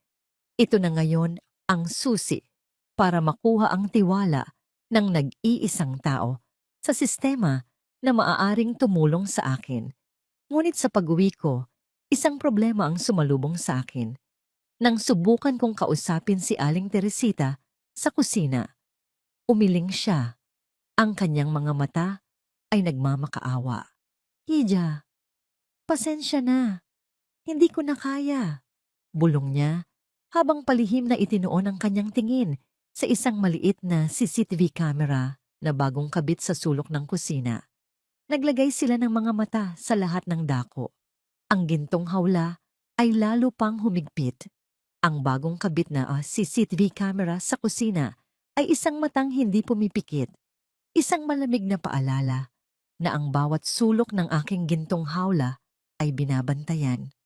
Ito na ngayon ang susi para makuha ang tiwala ng nag-iisang tao sa sistema na maaaring tumulong sa akin. Ngunit sa pag-uwi ko, isang problema ang sumalubong sa akin. Nang subukan kong kausapin si Aling Teresita sa kusina, umiling siya. Ang kanyang mga mata ay nagmamakaawa. Hija, pasensya na. Hindi ko na kaya. Bulong niya habang palihim na itinuon ang kanyang tingin sa isang maliit na CCTV camera na bagong kabit sa sulok ng kusina. Naglagay sila ng mga mata sa lahat ng dako. Ang gintong hawla ay lalo pang humigpit. Ang bagong kabit na CCTV camera sa kusina ay isang matang hindi pumipikit, isang malamig na paalala na ang bawat sulok ng aking gintong hawla ay binabantayan.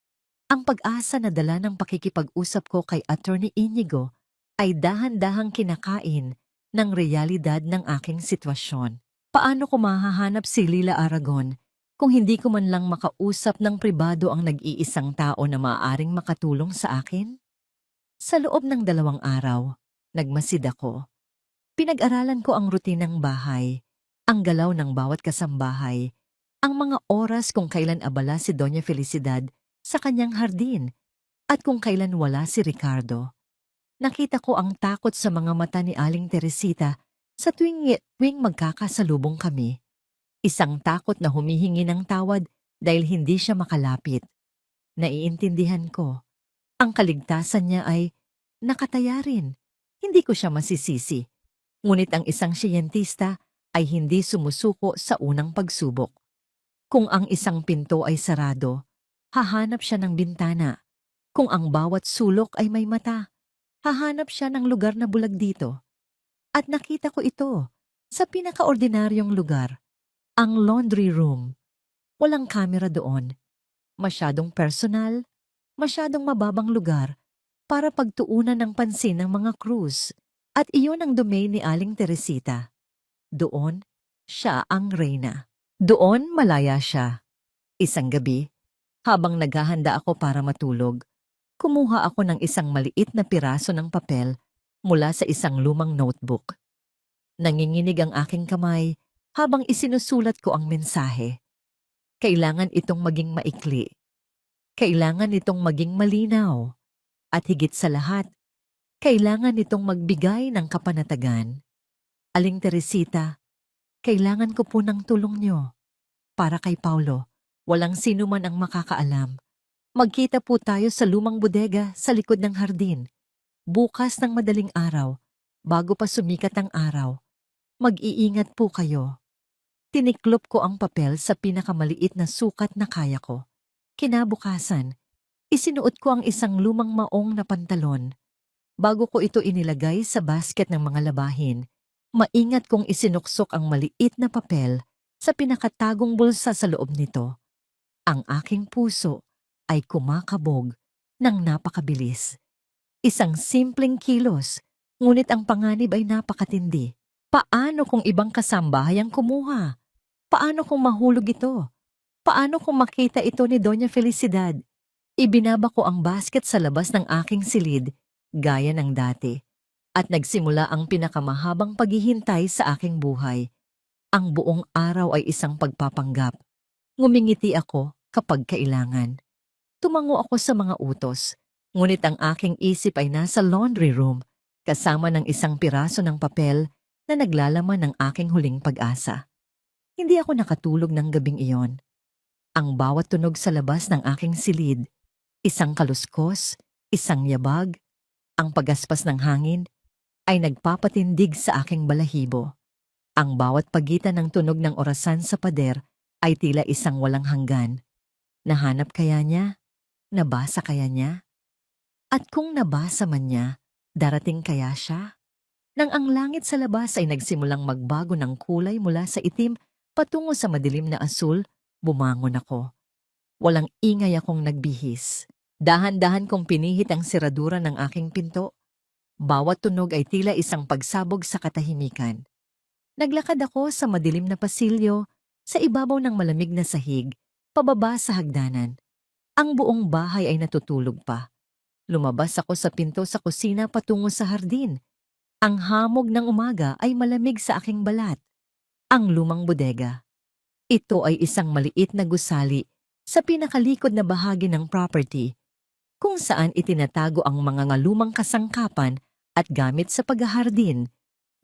Ang pag-asa na dala ng pakikipag-usap ko kay Attorney Inigo ay dahan-dahang kinakain ng realidad ng aking sitwasyon. Paano ko mahahanap si Lila Aragon kung hindi ko man lang makausap ng pribado ang nag-iisang tao na maaaring makatulong sa akin? Sa loob ng 2 araw, nagmasid ako. Pinag-aralan ko ang rutinang bahay, ang galaw ng bawat kasambahay, ang mga oras kung kailan abala si Doña Felicidad sa kanyang hardin at kung kailan wala si Ricardo. Nakita ko ang takot sa mga mata ni Aling Teresita sa tuwing magkakasalubong kami. Isang takot na humihingi ng tawad dahil hindi siya makalapit. Naiintindihan ko. Ang kaligtasan niya ay nakataya rin. Hindi ko siya masisisi. Ngunit ang isang siyentista ay hindi sumusuko sa unang pagsubok. Kung ang isang pinto ay sarado, hahanap siya ng bintana. Kung ang bawat sulok ay may mata, hahanap siya ng lugar na bulag dito. At nakita ko ito sa pinakaordinaryong lugar, ang laundry room. Walang kamera doon. Masyadong personal, masyadong mababang lugar para pagtuunan ng pansin ng mga krus. At iyon ang domain ni Aling Teresita. Doon, siya ang reyna. Doon, malaya siya. Isang gabi, habang naghahanda ako para matulog, kumuha ako ng isang maliit na piraso ng papel mula sa isang lumang notebook. Nanginginig ang aking kamay habang isinusulat ko ang mensahe. Kailangan itong maging maikli. Kailangan itong maging malinaw. At higit sa lahat, kailangan itong magbigay ng kapanatagan. Aling Teresita, kailangan ko po ng tulong niyo. Para kay Paulo, walang sino man ang makakaalam. Magkita po tayo sa lumang bodega sa likod ng hardin. Bukas ng madaling araw, bago pa sumikat ang araw. Mag-iingat po kayo. Tiniklop ko ang papel sa pinakamaliit na sukat na kaya ko. Kinabukasan, isinuot ko ang isang lumang maong na pantalon. Bago ko ito inilagay sa basket ng mga labahin, maingat kong isinuksok ang maliit na papel sa pinakatagong bulsa sa loob nito. Ang aking puso ay kumakabog ng napakabilis. Isang simpleng kilos, ngunit ang panganib ay napakatindi. Paano kung ibang kasambahay ang kumuha? Paano kung mahulog ito? Paano kung makita ito ni Doña Felicidad? Ibinaba ko ang basket sa labas ng aking silid, gaya ng dati, at nagsimula ang pinakamahabang paghihintay sa aking buhay. Ang buong araw ay isang pagpapanggap. Ngumingiti ako kapag kailangan. Tumango ako sa mga utos, ngunit ang aking isip ay nasa laundry room, kasama ng isang piraso ng papel na naglalaman ng aking huling pag-asa. Hindi ako nakatulog ng gabing iyon. Ang bawat tunog sa labas ng aking silid, isang kaluskos, isang yabag, ang pagaspas ng hangin, ay nagpapatindig sa aking balahibo. Ang bawat pagitan ng tunog ng orasan sa pader ay tila isang walang hanggan. Nahanap kaya niya? Nabasa kaya niya? At kung nabasa man niya, darating kaya siya? Nang ang langit sa labas ay nagsimulang magbago ng kulay mula sa itim patungo sa madilim na asul, bumangon ako. Walang ingay akong nagbihis. Dahan-dahan kong pinihit ang siradura ng aking pinto. Bawat tunog ay tila isang pagsabog sa katahimikan. Naglakad ako sa madilim na pasilyo, sa ibabaw ng malamig na sahig, pababa sa hagdanan. Ang buong bahay ay natutulog pa. Lumabas ako sa pinto sa kusina patungo sa hardin. Ang hamog ng umaga ay malamig sa aking balat. Ang lumang bodega. Ito ay isang maliit na gusali sa pinakalikod na bahagi ng property, kung saan itinatago ang mga lumang kasangkapan at gamit sa paghahardin.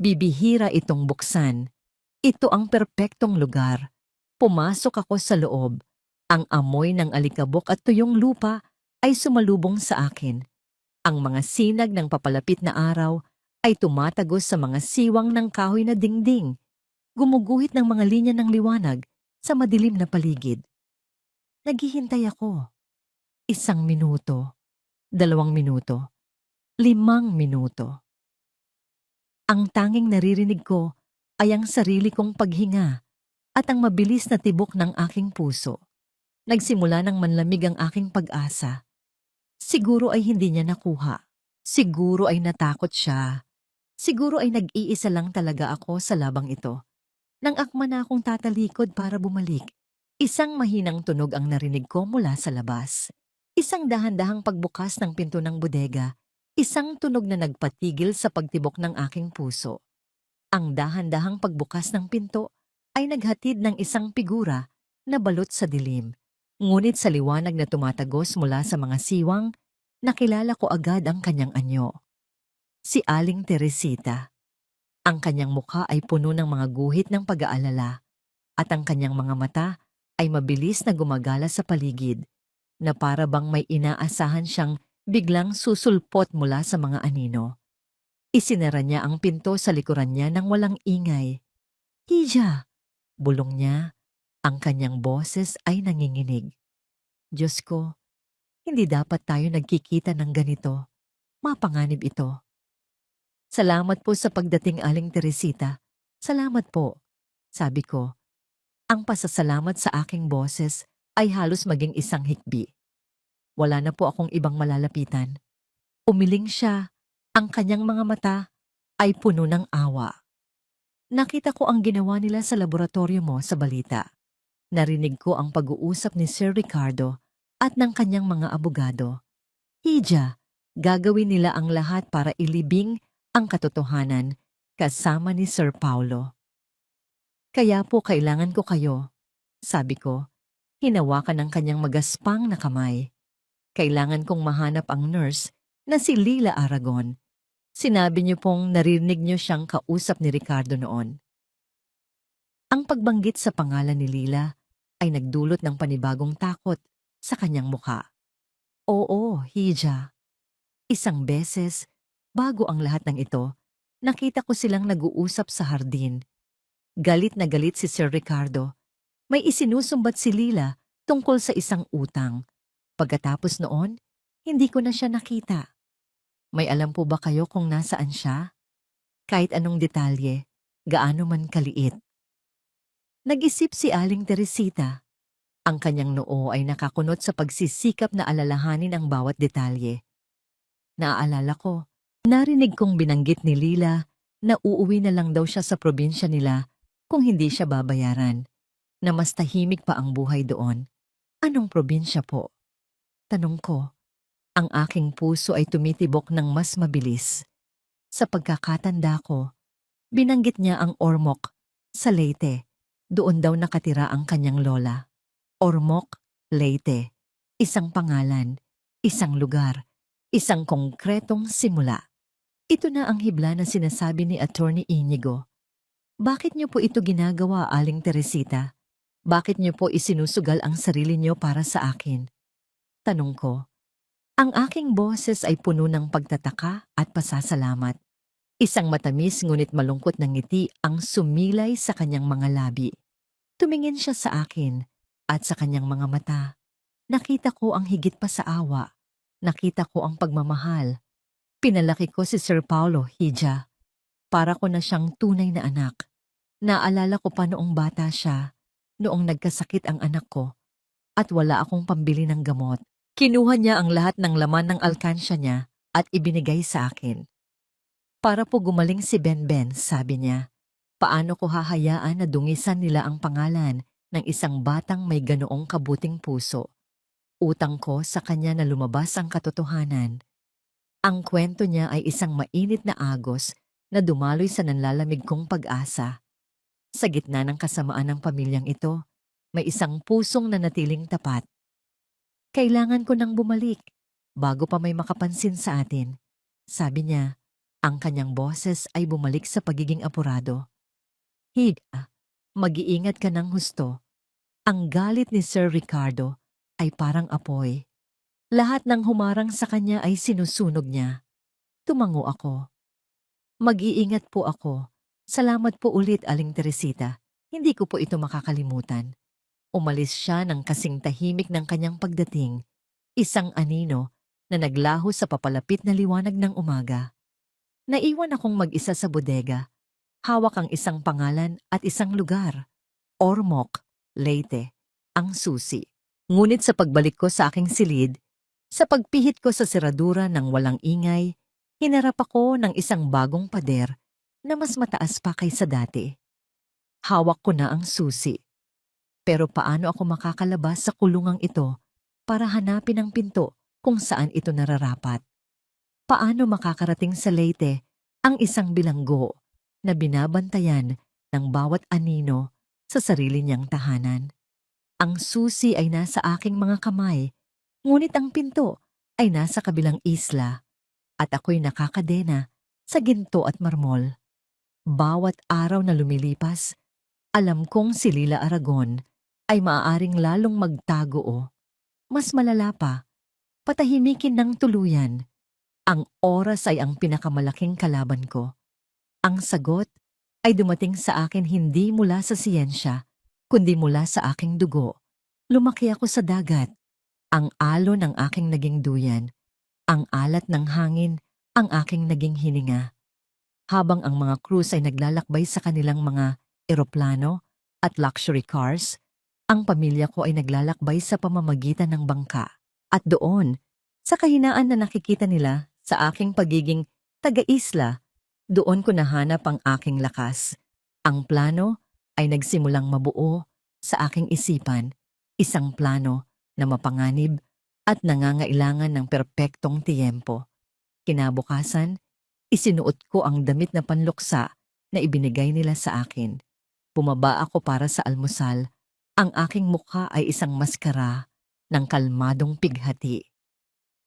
Bibihira itong buksan. Ito ang perpektong lugar. Pumasok ako sa loob. Ang amoy ng alikabok at tuyong lupa ay sumalubong sa akin. Ang mga sinag ng papalapit na araw ay tumatagos sa mga siwang ng kahoy na dingding, gumuguhit ng mga linya ng liwanag sa madilim na paligid. Naghihintay ako. 1 minuto, 2 minuto, 5 minuto. Ang tanging naririnig ko ay ang sarili kong paghinga at ang mabilis na tibok ng aking puso. Nagsimula ng manlamig ang aking pag-asa. Siguro ay hindi niya nakuha. Siguro ay natakot siya. Siguro ay nag-iisa lang talaga ako sa labang ito. Nang akma na akong tatalikod para bumalik, isang mahinang tunog ang narinig ko mula sa labas. Isang dahan-dahang pagbukas ng pinto ng bodega. Isang tunog na nagpatigil sa pagtibok ng aking puso. Ang dahan-dahang pagbukas ng pinto ay naghatid ng isang figura na balot sa dilim. Ngunit sa liwanag na tumatagos mula sa mga siwang, nakilala ko agad ang kanyang anyo. Si Aling Teresita. Ang kanyang mukha ay puno ng mga guhit ng pag-aalala at ang kanyang mga mata ay mabilis na gumagala sa paligid na para bang may inaasahan siyang biglang susulpot mula sa mga anino. Isinara niya ang pinto sa likuran niya nang walang ingay. "Hija!" Bulong niya. Ang kanyang boses ay nanginginig. Diyos ko, hindi dapat tayo nagkikita ng ganito. Mapanganib ito. "Salamat po sa pagdating, Aling Teresita. Salamat po," sabi ko. Ang pasasalamat sa aking boses ay halos maging isang hikbi. Wala na po akong ibang malalapitan. Umiling siya. Ang kanyang mga mata ay puno ng awa. "Nakita ko ang ginawa nila sa laboratorio mo sa balita. Narinig ko ang pag-uusap ni Sir Ricardo at ng kanyang mga abogado. Hija, gagawin nila ang lahat para ilibing ang katotohanan kasama ni Sir Paulo. Kaya po kailangan ko kayo," sabi ko. Hinawakan ng kanyang magaspang na kamay. "Kailangan kong mahanap ang nurse na si Lila Aragon. Sinabi niyo pong narinig niyo siyang kausap ni Ricardo noon." Ang pagbanggit sa pangalan ni Lila ay nagdulot ng panibagong takot sa kanyang mukha. "Oo, Hija. Isang beses, bago ang lahat ng ito, nakita ko silang nag-uusap sa hardin. Galit na galit si Sir Ricardo. May isinusumbat si Lila tungkol sa isang utang. Pagkatapos noon, hindi ko na siya nakita. May alam po ba kayo kung nasaan siya? Kahit anong detalye, gaano man kaliit." Nag-isip si Aling Teresita. Ang kanyang noo ay nakakunot sa pagsisikap na alalahanin ang bawat detalye. Naaalala ko, narinig kong binanggit ni Lila na uuwi na lang daw siya sa probinsya nila kung hindi siya babayaran, na mas tahimik pa ang buhay doon. Anong probinsya po? Tanong ko. Ang aking puso ay tumitibok ng mas mabilis. Sa pagkakatanda ko, binanggit niya ang Ormoc sa Leyte. Doon daw nakatira ang kanyang lola. Ormoc, Leyte. Isang pangalan, isang lugar, isang konkretong simula. Ito na ang hibla na sinasabi ni Attorney Inigo. Bakit niyo po ito ginagawa, Aling Teresita? Bakit niyo po isinusugal ang sarili niyo para sa akin? Tanong ko. Ang aking boses ay puno ng pagtataka at pasasalamat. Isang matamis ngunit malungkot na ngiti ang sumilay sa kanyang mga labi. Tumingin siya sa akin at sa kanyang mga mata. Nakita ko ang higit pa sa awa. Nakita ko ang pagmamahal. Pinalaki ko si Sir Paulo, Hija. Para ko na siyang tunay na anak. Naalala ko pa noong bata siya, noong nagkasakit ang anak ko, at wala akong pambili ng gamot. Kinuha niya ang lahat ng laman ng alkansya niya at ibinigay sa akin. Para po gumaling si Benben, sabi niya. Paano ko hahayaan na dungisan nila ang pangalan ng isang batang may ganoong kabuting puso? Utang ko sa kanya na lumabas ang katotohanan. Ang kwento niya ay isang mainit na agos na dumaloy sa nanlalamig kong pag-asa. Sa gitna ng kasamaan ng pamilyang ito, may isang pusong nanatiling tapat. Kailangan ko nang bumalik, bago pa may makapansin sa atin. Sabi niya, ang kanyang boses ay bumalik sa pagiging apurado. Higa, mag-iingat ka ng husto. Ang galit ni Sir Ricardo ay parang apoy. Lahat ng humarang sa kanya ay sinusunog niya. Tumango ako. Mag-iingat po ako. Salamat po ulit, Aling Teresita. Hindi ko po ito makakalimutan. Umalis siya ng kasing tahimik ng kanyang pagdating. Isang anino na naglaho sa papalapit na liwanag ng umaga. Naiwan akong mag-isa sa bodega. Hawak ang isang pangalan at isang lugar. Ormoc, Leyte, ang susi. Ngunit sa pagbalik ko sa aking silid, sa pagpihit ko sa seradura ng walang ingay, hinarap ako ng isang bagong pader na mas mataas pa kaysa dati. Hawak ko na ang susi. Pero paano ako makakalabas sa kulungang ito para hanapin ang pinto kung saan ito nararapat? Paano makakarating sa Leyte ang isang bilanggo na binabantayan ng bawat anino sa sarili niyang tahanan? Ang susi ay nasa aking mga kamay, ngunit ang pinto ay nasa kabilang isla at ako'y nakakadena sa ginto at marmol. Bawat araw na lumilipas, alam kong si Lila Aragon ay maaaring lalong magtago o, mas malala pa, patahimikin ng tuluyan. Ang oras ay ang pinakamalaking kalaban ko. Ang sagot ay dumating sa akin hindi mula sa siyensya, kundi mula sa aking dugo. Lumaki ako sa dagat. Ang alon ng aking naging duyan. Ang alat ng hangin ang aking naging hininga. Habang ang mga cruise ay naglalakbay sa kanilang mga eroplano at luxury cars, ang pamilya ko ay naglalakbay sa pamamagitan ng bangka. At doon, sa kahinaan na nakikita nila sa aking pagiging taga-isla, doon ko nahanap ang aking lakas. Ang plano ay nagsimulang mabuo sa aking isipan, isang plano na mapanganib at nangangailangan ng perpektong tiyempo. Kinabukasan, isinuot ko ang damit na panluksa na ibinigay nila sa akin. Bumaba ako para sa almusal. Ang aking mukha ay isang maskara ng kalmadong pighati.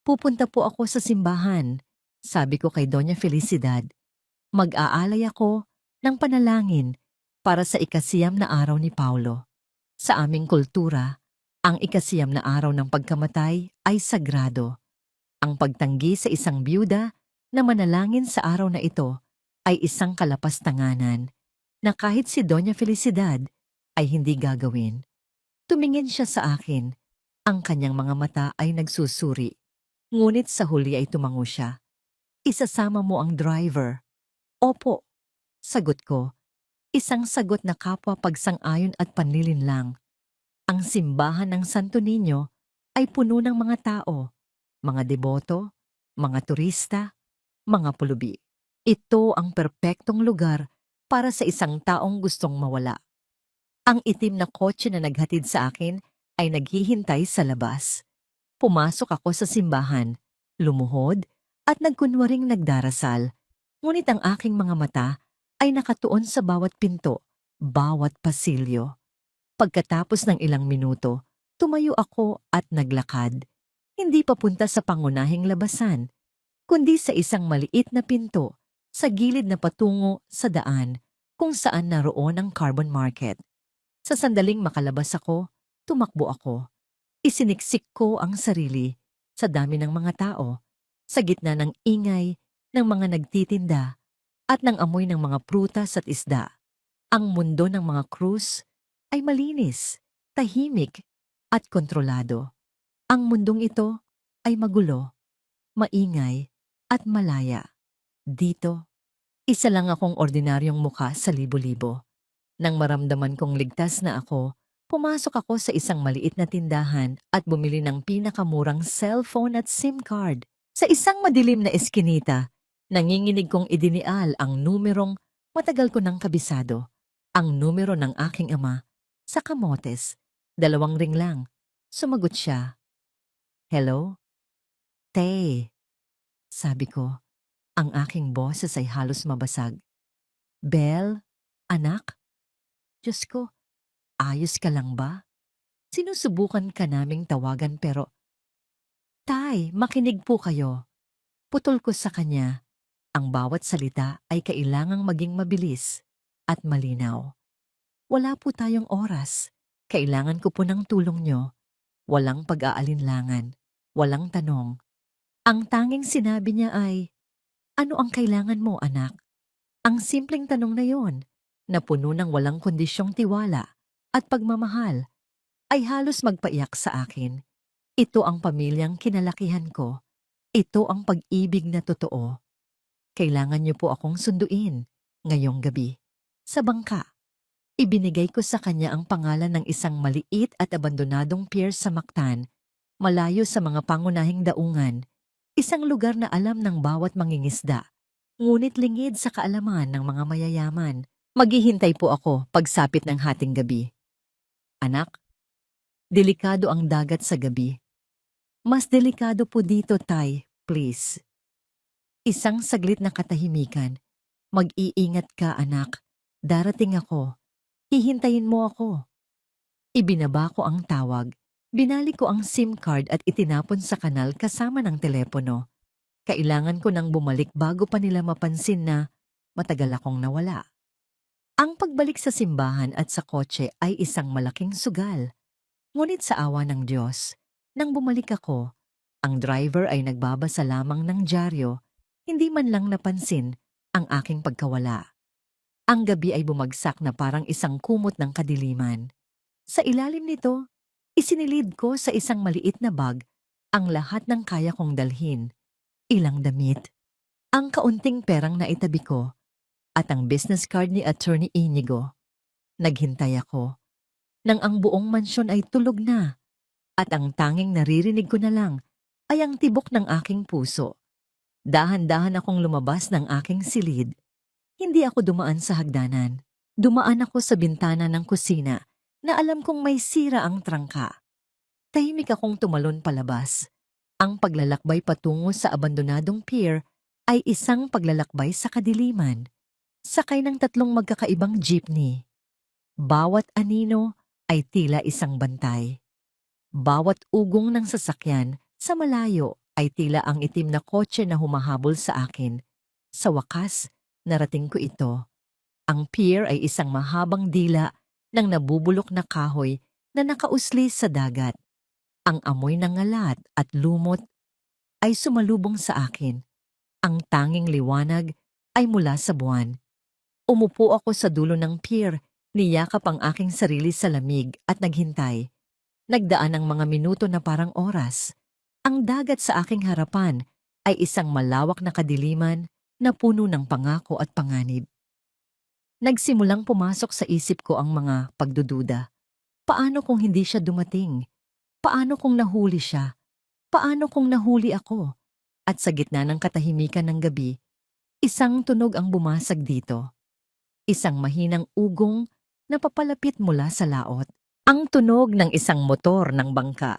Pupunta po ako sa simbahan, sabi ko kay Doña Felicidad. Mag-aalay ako ng panalangin para sa ikasiyam na araw ni Paulo. Sa aming kultura, ang ikasiyam na araw ng pagkamatay ay sagrado. Ang pagtanggi sa isang byuda na manalangin sa araw na ito ay isang kalapastanganan na kahit si Doña Felicidad ay hindi gagawin. Tumingin siya sa akin. Ang kanyang mga mata ay nagsusuri. Ngunit sa huli ay tumango siya. Isasama mo ang driver. Opo, sagot ko. Isang sagot na kapwa pagsang-ayon at panlilinlang. Ang simbahan ng Santo Niño ay puno ng mga tao, mga deboto, mga turista, mga pulubi. Ito ang perpektong lugar para sa isang taong gustong mawala. Ang itim na kotse na naghatid sa akin ay naghihintay sa labas. Pumasok ako sa simbahan, lumuhod at nagkunwaring nagdarasal. Ngunit ang aking mga mata ay nakatuon sa bawat pinto, bawat pasilyo. Pagkatapos ng ilang minuto, tumayo ako at naglakad. Hindi papunta sa pangunahing labasan, kundi sa isang maliit na pinto sa gilid na patungo sa daan kung saan naroon ang carbon market. Sa sandaling makalabas ako, tumakbo ako. Isiniksik ko ang sarili sa dami ng mga tao, sa gitna ng ingay ng mga nagtitinda at ng amoy ng mga prutas at isda. Ang mundo ng mga cruise ay malinis, tahimik at kontrolado. Ang mundong ito ay magulo, maingay at malaya. Dito, isa lang akong ordinaryong mukha sa libo-libo. Nang maramdaman kong ligtas na ako, pumasok ako sa isang maliit na tindahan at bumili ng pinakamurang cellphone at SIM card. Sa isang madilim na eskinita, nanginginig kong idinial ang numerong matagal ko nang kabisado. Ang numero ng aking ama. Sa kamotes, 2 ring lang. Sumagot siya. Hello? Tay, sabi ko. Ang aking boses ay halos mabasag. Belle, anak? Diyos ko, ayos ka lang ba? Sinusubukan ka naming tawagan pero, Tay, makinig po kayo. Putol ko sa kanya. Ang bawat salita ay kailangang maging mabilis at malinaw. Wala po tayong oras. Kailangan ko po ng tulong nyo. Walang pag-aalinlangan. Walang tanong. Ang tanging sinabi niya ay, ano ang kailangan mo, anak? Ang simpleng tanong na yon, na puno ng walang kondisyong tiwala at pagmamahal, ay halos magpaiyak sa akin. Ito ang pamilyang kinalakihan ko. Ito ang pag-ibig na totoo. Kailangan niyo po akong sunduin ngayong gabi. Sa bangka, ibinigay ko sa kanya ang pangalan ng isang maliit at abandonadong pier sa Mactan, malayo sa mga pangunahing daungan, isang lugar na alam ng bawat mangingisda, ngunit lingid sa kaalaman ng mga mayayaman. Maghihintay po ako pagsapit ng hating gabi. Anak, delikado ang dagat sa gabi. Mas delikado po dito, Tay, please. Isang saglit na katahimikan. Mag-iingat ka, anak. Darating ako. Hihintayin mo ako. Ibinaba ko ang tawag. Binalik ko ang SIM card at itinapon sa kanal kasama ng telepono. Kailangan ko nang bumalik bago pa nila mapansin na matagal akong nawala. Ang pagbalik sa simbahan at sa kotse ay isang malaking sugal. Ngunit sa awa ng Diyos, nang bumalik ako, ang driver ay nagbabasa lamang ng dyaryo, hindi man lang napansin ang aking pagkawala. Ang gabi ay bumagsak na parang isang kumot ng kadiliman. Sa ilalim nito, isinilid ko sa isang maliit na bag ang lahat ng kaya kong dalhin. Ilang damit, ang kaunting perang naitabi ko, at ang business card ni Attorney Inigo. Naghintay ako nang ang buong mansyon ay tulog na at ang tanging naririnig ko na lang ay ang tibok ng aking puso. Dahan-dahan akong lumabas ng aking silid. Hindi ako dumaan sa hagdanan. Dumaan ako sa bintana ng kusina na alam kong may sira ang trangka. Tahimik akong tumalon palabas. Ang paglalakbay patungo sa abandonadong pier ay isang paglalakbay sa kadiliman. Sakay ng 3 magkakaibang jeepney. Bawat anino ay tila isang bantay. Bawat ugong ng sasakyan sa malayo ay tila ang itim na kotse na humahabol sa akin. Sa wakas, narating ko ito. Ang pier ay isang mahabang dila ng nabubulok na kahoy na nakausli sa dagat. Ang amoy ng ngalat at lumot ay sumalubong sa akin. Ang tanging liwanag ay mula sa buwan. Umupo ako sa dulo ng pier, niyakap ang aking sarili sa lamig at naghintay. Nagdaan ang mga minuto na parang oras. Ang dagat sa aking harapan ay isang malawak na kadiliman na puno ng pangako at panganib. Nagsimulang pumasok sa isip ko ang mga pagdududa. Paano kung hindi siya dumating? Paano kung nahuli siya? Paano kung nahuli ako? At sa gitna ng katahimikan ng gabi, isang tunog ang bumasag dito. Isang mahinang ugong na papalapit mula sa laot. Ang tunog ng isang motor ng bangka.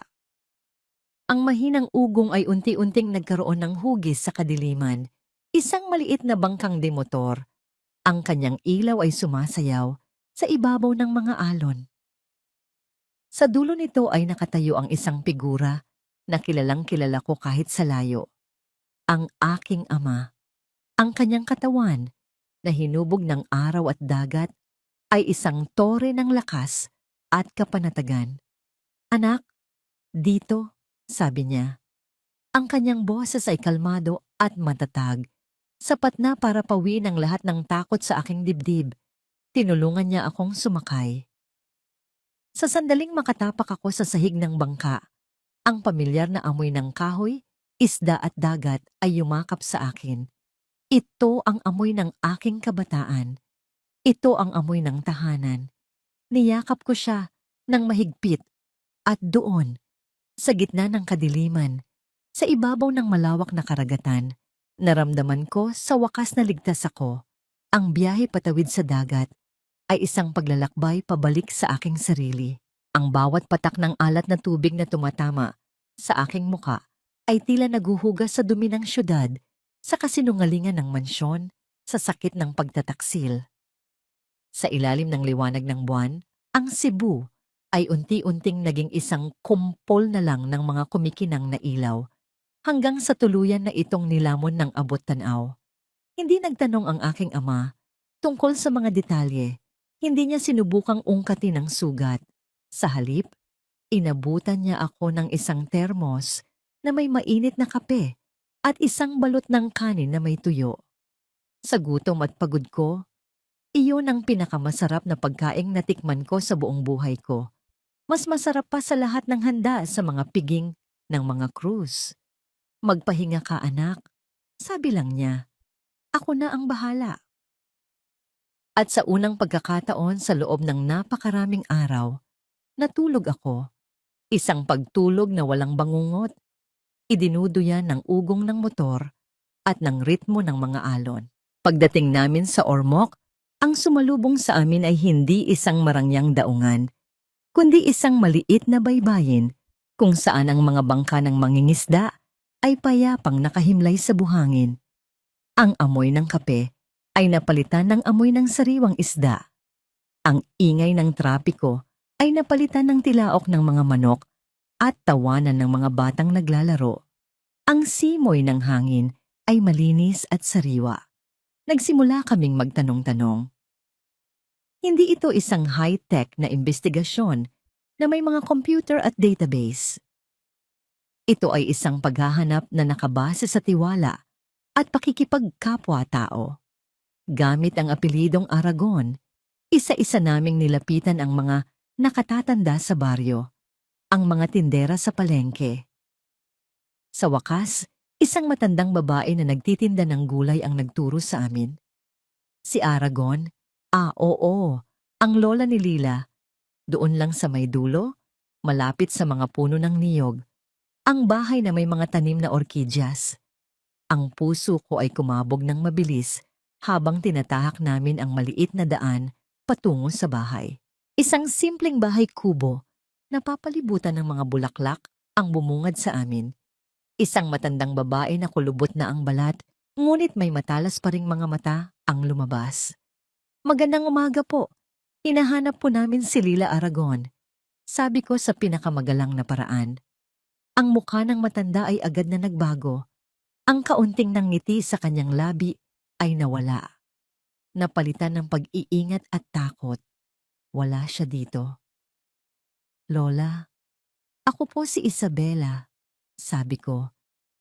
Ang mahinang ugong ay unti-unting nagkaroon ng hugis sa kadiliman. Isang maliit na bangkang demotor. Ang kanyang ilaw ay sumasayaw sa ibabaw ng mga alon. Sa dulo nito ay nakatayo ang isang figura na kilalang kilala ko kahit sa layo. Ang aking ama. Ang kanyang katawan na hinubog ng araw at dagat ay isang tore ng lakas at kapanatagan. Anak, dito, sabi niya. Ang kanyang boses ay kalmado at matatag, sapat na para pawiin ang lahat ng takot sa aking dibdib. Tinulungan niya akong sumakay. Sa sandaling makatapak ako sa sahig ng bangka, ang pamilyar na amoy ng kahoy, isda at dagat ay yumakap sa akin. Ito ang amoy ng aking kabataan. Ito ang amoy ng tahanan. Niyakap ko siya ng mahigpit at doon, sa gitna ng kadiliman, sa ibabaw ng malawak na karagatan, naramdaman ko sa wakas na ligtas ako. Ang biyahe patawid sa dagat ay isang paglalakbay pabalik sa aking sarili. Ang bawat patak ng alat na tubig na tumatama sa aking muka ay tila naguhugas sa dumi ng syudad, sa kasinungalingan ng mansyon, sa sakit ng pagtataksil. Sa ilalim ng liwanag ng buwan, ang Cebu ay unti-unting naging isang kumpol na lang ng mga kumikinang na ilaw, hanggang sa tuluyan na itong nilamon ng abot tanaw. Hindi nagtanong ang aking ama tungkol sa mga detalye. Hindi niya sinubukang ungkatin ang sugat. Sa halip, inabutan niya ako ng isang termos na may mainit na kape at isang balot ng kanin na may tuyo. Sa gutom at pagod ko, iyon ang pinakamasarap na pagkaing natikman ko sa buong buhay ko. Mas masarap pa sa lahat ng handa sa mga piging ng mga krus. Magpahinga ka anak, sabi lang niya. Ako na ang bahala. At sa unang pagkakataon sa loob ng napakaraming araw, natulog ako. Isang pagtulog na walang bangungot. Idinuduyan ng ugong ng motor at ng ritmo ng mga alon. Pagdating namin sa Ormoc, ang sumalubong sa amin ay hindi isang marangyang daungan, kundi isang maliit na baybayin kung saan ang mga bangka ng mangingisda ay payapang nakahimlay sa buhangin. Ang amoy ng kape ay napalitan ng amoy ng sariwang isda. Ang ingay ng trapiko ay napalitan ng tilaok ng mga manok at tawanan ng mga batang naglalaro. Ang simoy ng hangin ay malinis at sariwa. Nagsimula kaming magtanong-tanong. Hindi ito isang high-tech na imbestigasyon na may mga computer at database. Ito ay isang paghahanap na nakabase sa tiwala at pakikipagkapwa-tao. Gamit ang apelidong Aragon, isa-isa naming nilapitan ang mga nakatatanda sa baryo, ang mga tindera sa palengke. Sa wakas, isang matandang babae na nagtitinda ng gulay ang nagturo sa amin. Si Aragon? Oo, ang lola ni Lila. Doon lang sa may dulo, malapit sa mga puno ng niyog, ang bahay na may mga tanim na orkidyas. Ang puso ko ay kumabog ng mabilis habang tinatahak namin ang maliit na daan patungo sa bahay. Isang simpleng bahay kubo na papalibutan ng mga bulaklak ang bumungad sa amin. Isang matandang babae na kulubot na ang balat, ngunit may matalas pa ring mga mata ang lumabas. Magandang umaga po. Hinahanap po namin si Lila Aragon. Sabi ko sa pinakamagalang na paraan. Ang mukha ng matanda ay agad na nagbago. Ang kaunting ng ngiti sa kanyang labi ay nawala. Napalitan ng pag-iingat at takot. Wala siya dito. Lola, ako po si Isabela, sabi ko.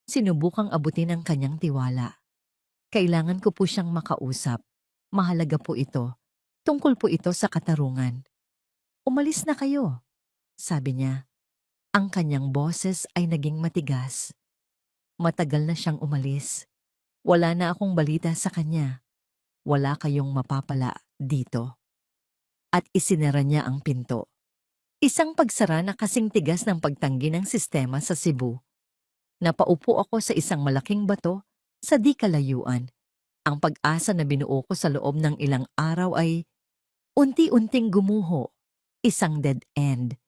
Sinubukang abutin ang kanyang tiwala. Kailangan ko po siyang makausap. Mahalaga po ito. Tungkol po ito sa katarungan. Umalis na kayo, sabi niya. Ang kanyang boses ay naging matigas. Matagal na siyang umalis. Wala na akong balita sa kanya. Wala kayong mapapala dito. At isinara niya ang pinto. Isang pagsara na kasing tigas ng pagtanggi ng sistema sa Cebu. Napaupo ako sa isang malaking bato sa di kalayuan. Ang pag-asa na binuo ko sa loob ng ilang araw ay unti-unting gumuho. Isang dead end.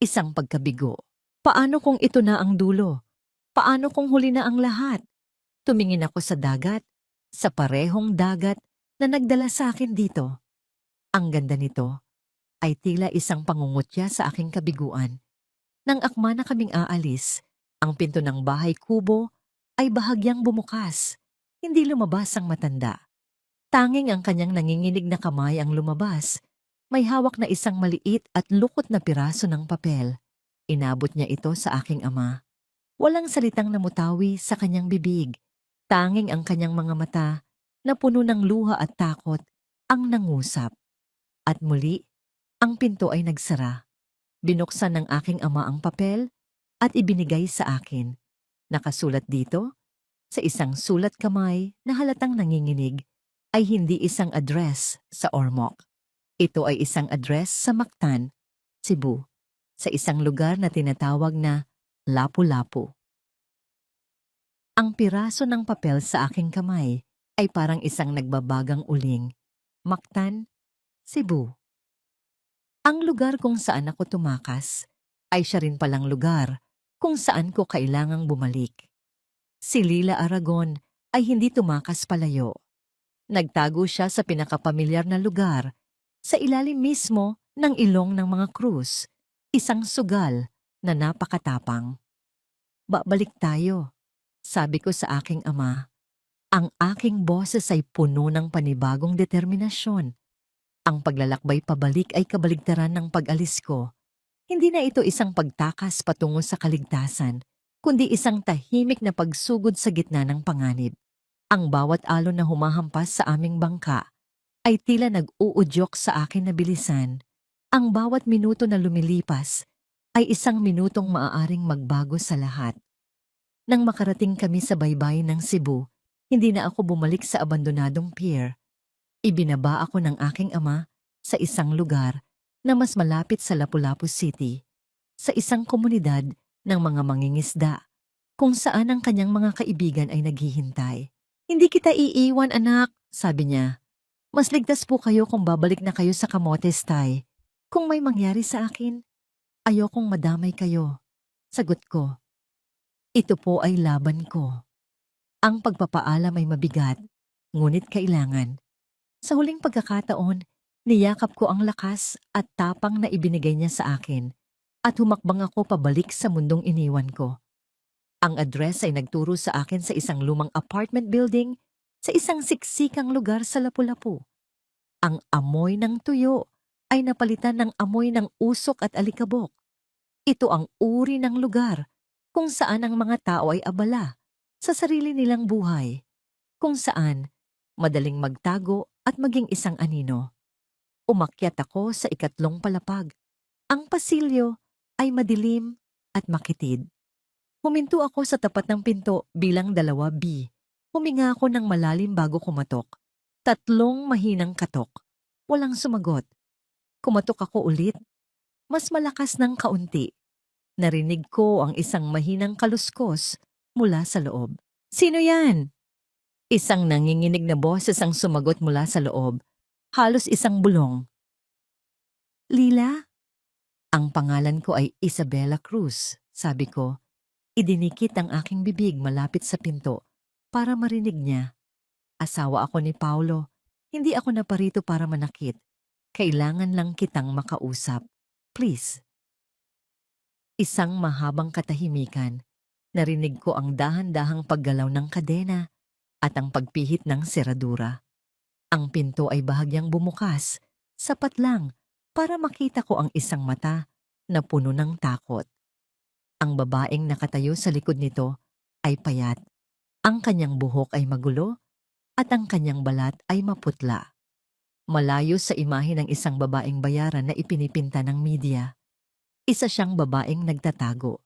Isang pagkabigo. Paano kung ito na ang dulo? Paano kung huli na ang lahat? Tumingin ako sa dagat, sa parehong dagat na nagdala sa akin dito. Ang ganda nito ay tila isang pangungutya sa aking kabiguan. Nang akma na kaming aalis, ang pinto ng bahay kubo ay bahagyang bumukas. Hindi lumabas ang matanda. Tanging ang kanyang nanginginig na kamay ang lumabas. May hawak na isang maliit at lukot na piraso ng papel. Inabot niya ito sa aking ama. Walang salitang namutawi sa kanyang bibig. Tanging ang kanyang mga mata na puno ng luha at takot ang nangusap. At muli, ang pinto ay nagsara. Binuksan ng aking ama ang papel at ibinigay sa akin. Nakasulat dito, sa isang sulat kamay na halatang nanginginig, ay hindi isang address sa Ormoc. Ito ay isang address sa Mactan, Cebu, sa isang lugar na tinatawag na Lapu-Lapu. Ang piraso ng papel sa aking kamay ay parang isang nagbabagang uling. Mactan, Cebu. Ang lugar kung saan ako tumakas ay siya rin palang lugar kung saan ko kailangang bumalik. Si Lila Aragon ay hindi tumakas palayo. Nagtago siya sa pinakapamilyar na lugar, sa ilalim mismo ng ilong ng mga krus, isang sugal na napakatapang. Babalik tayo, sabi ko sa aking ama. Ang aking boses ay puno ng panibagong determinasyon. Ang paglalakbay pabalik ay kabaligtaran ng pag-alis ko. Hindi na ito isang pagtakas patungo sa kaligtasan, kundi isang tahimik na pagsugod sa gitna ng panganib. Ang bawat alon na humahampas sa aming bangka ay tila nag-uudyok sa akin na bilisan. Ang bawat minuto na lumilipas ay isang minutong maaaring magbago sa lahat. Nang makarating kami sa baybayin ng Cebu, hindi na ako bumalik sa abandonadong pier. Ibinaba ako ng aking ama sa isang lugar na mas malapit sa Lapu-Lapu City, sa isang komunidad ng mga mangingisda, kung saan ang kanyang mga kaibigan ay naghihintay. Hindi kita iiwan, anak, sabi niya. Mas ligtas po kayo kung babalik na kayo sa Camotes, Tay. Kung may mangyari sa akin, ayokong madamay kayo. Sagot ko, ito po ay laban ko. Ang pagpapaalam ay mabigat, ngunit kailangan. Sa huling pagkakataon, niyakap ko ang lakas at tapang na ibinigay niya sa akin at humakbang ako pabalik sa mundong iniwan ko. Ang address ay nagturo sa akin sa isang lumang apartment building sa isang siksikang lugar sa Lapu-Lapu. Ang amoy ng tuyo ay napalitan ng amoy ng usok at alikabok. Ito ang uri ng lugar kung saan ang mga tao ay abala sa sarili nilang buhay, kung saan madaling magtago at maging isang anino. Umakyat ako sa ikatlong palapag. Ang pasilyo ay madilim at makitid. Huminto ako sa tapat ng pinto bilang 2B. Huminga ako ng malalim bago kumatok. 3 mahinang katok. Walang sumagot. Kumatok ako ulit. Mas malakas ng kaunti. Narinig ko ang isang mahinang kaluskos mula sa loob. Sino yan? Isang nanginginig na boses ang sumagot mula sa loob. Halos isang bulong. Lila? Ang pangalan ko ay Isabella Cruz, sabi ko. Idinikit ang aking bibig malapit sa pinto para marinig niya. Asawa ako ni Paulo. Hindi ako naparito para manakit. Kailangan lang kitang makausap. Please. Isang mahabang katahimikan. Narinig ko ang dahan-dahang paggalaw ng kadena at ang pagpihit ng seradura. Ang pinto ay bahagyang bumukas, sapat lang para makita ko ang isang mata na puno ng takot. Ang babaeng nakatayo sa likod nito ay payat. Ang kanyang buhok ay magulo at ang kanyang balat ay maputla. Malayo sa imahe ng isang babaeng bayaran na ipinipinta ng media. Isa siyang babaeng nagtatago.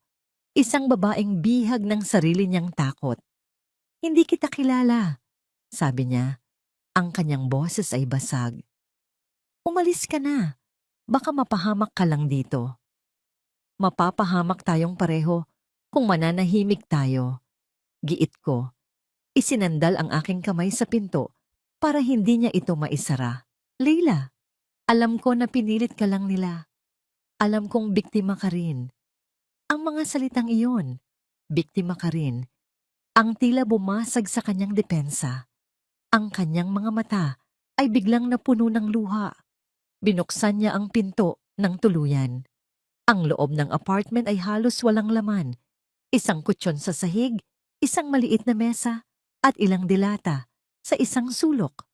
Isang babaeng bihag ng sarili niyang takot. Hindi kita kilala, sabi niya. Ang kanyang boses ay basag. Umalis ka na. Baka mapahamak ka lang dito. Mapapahamak tayong pareho kung mananahimik tayo. Giit ko. Isinandal ang aking kamay sa pinto para hindi niya ito maisara. Leila, alam ko na pinilit ka lang nila. Alam kong biktima ka rin. Ang mga salitang iyon, biktima ka rin, ang tila bumasag sa kanyang depensa. Ang kanyang mga mata ay biglang napuno ng luha. Binuksan niya ang pinto ng tuluyan. Ang loob ng apartment ay halos walang laman. Isang kutsyon sa sahig, isang maliit na mesa, at ilang dilata sa isang sulok.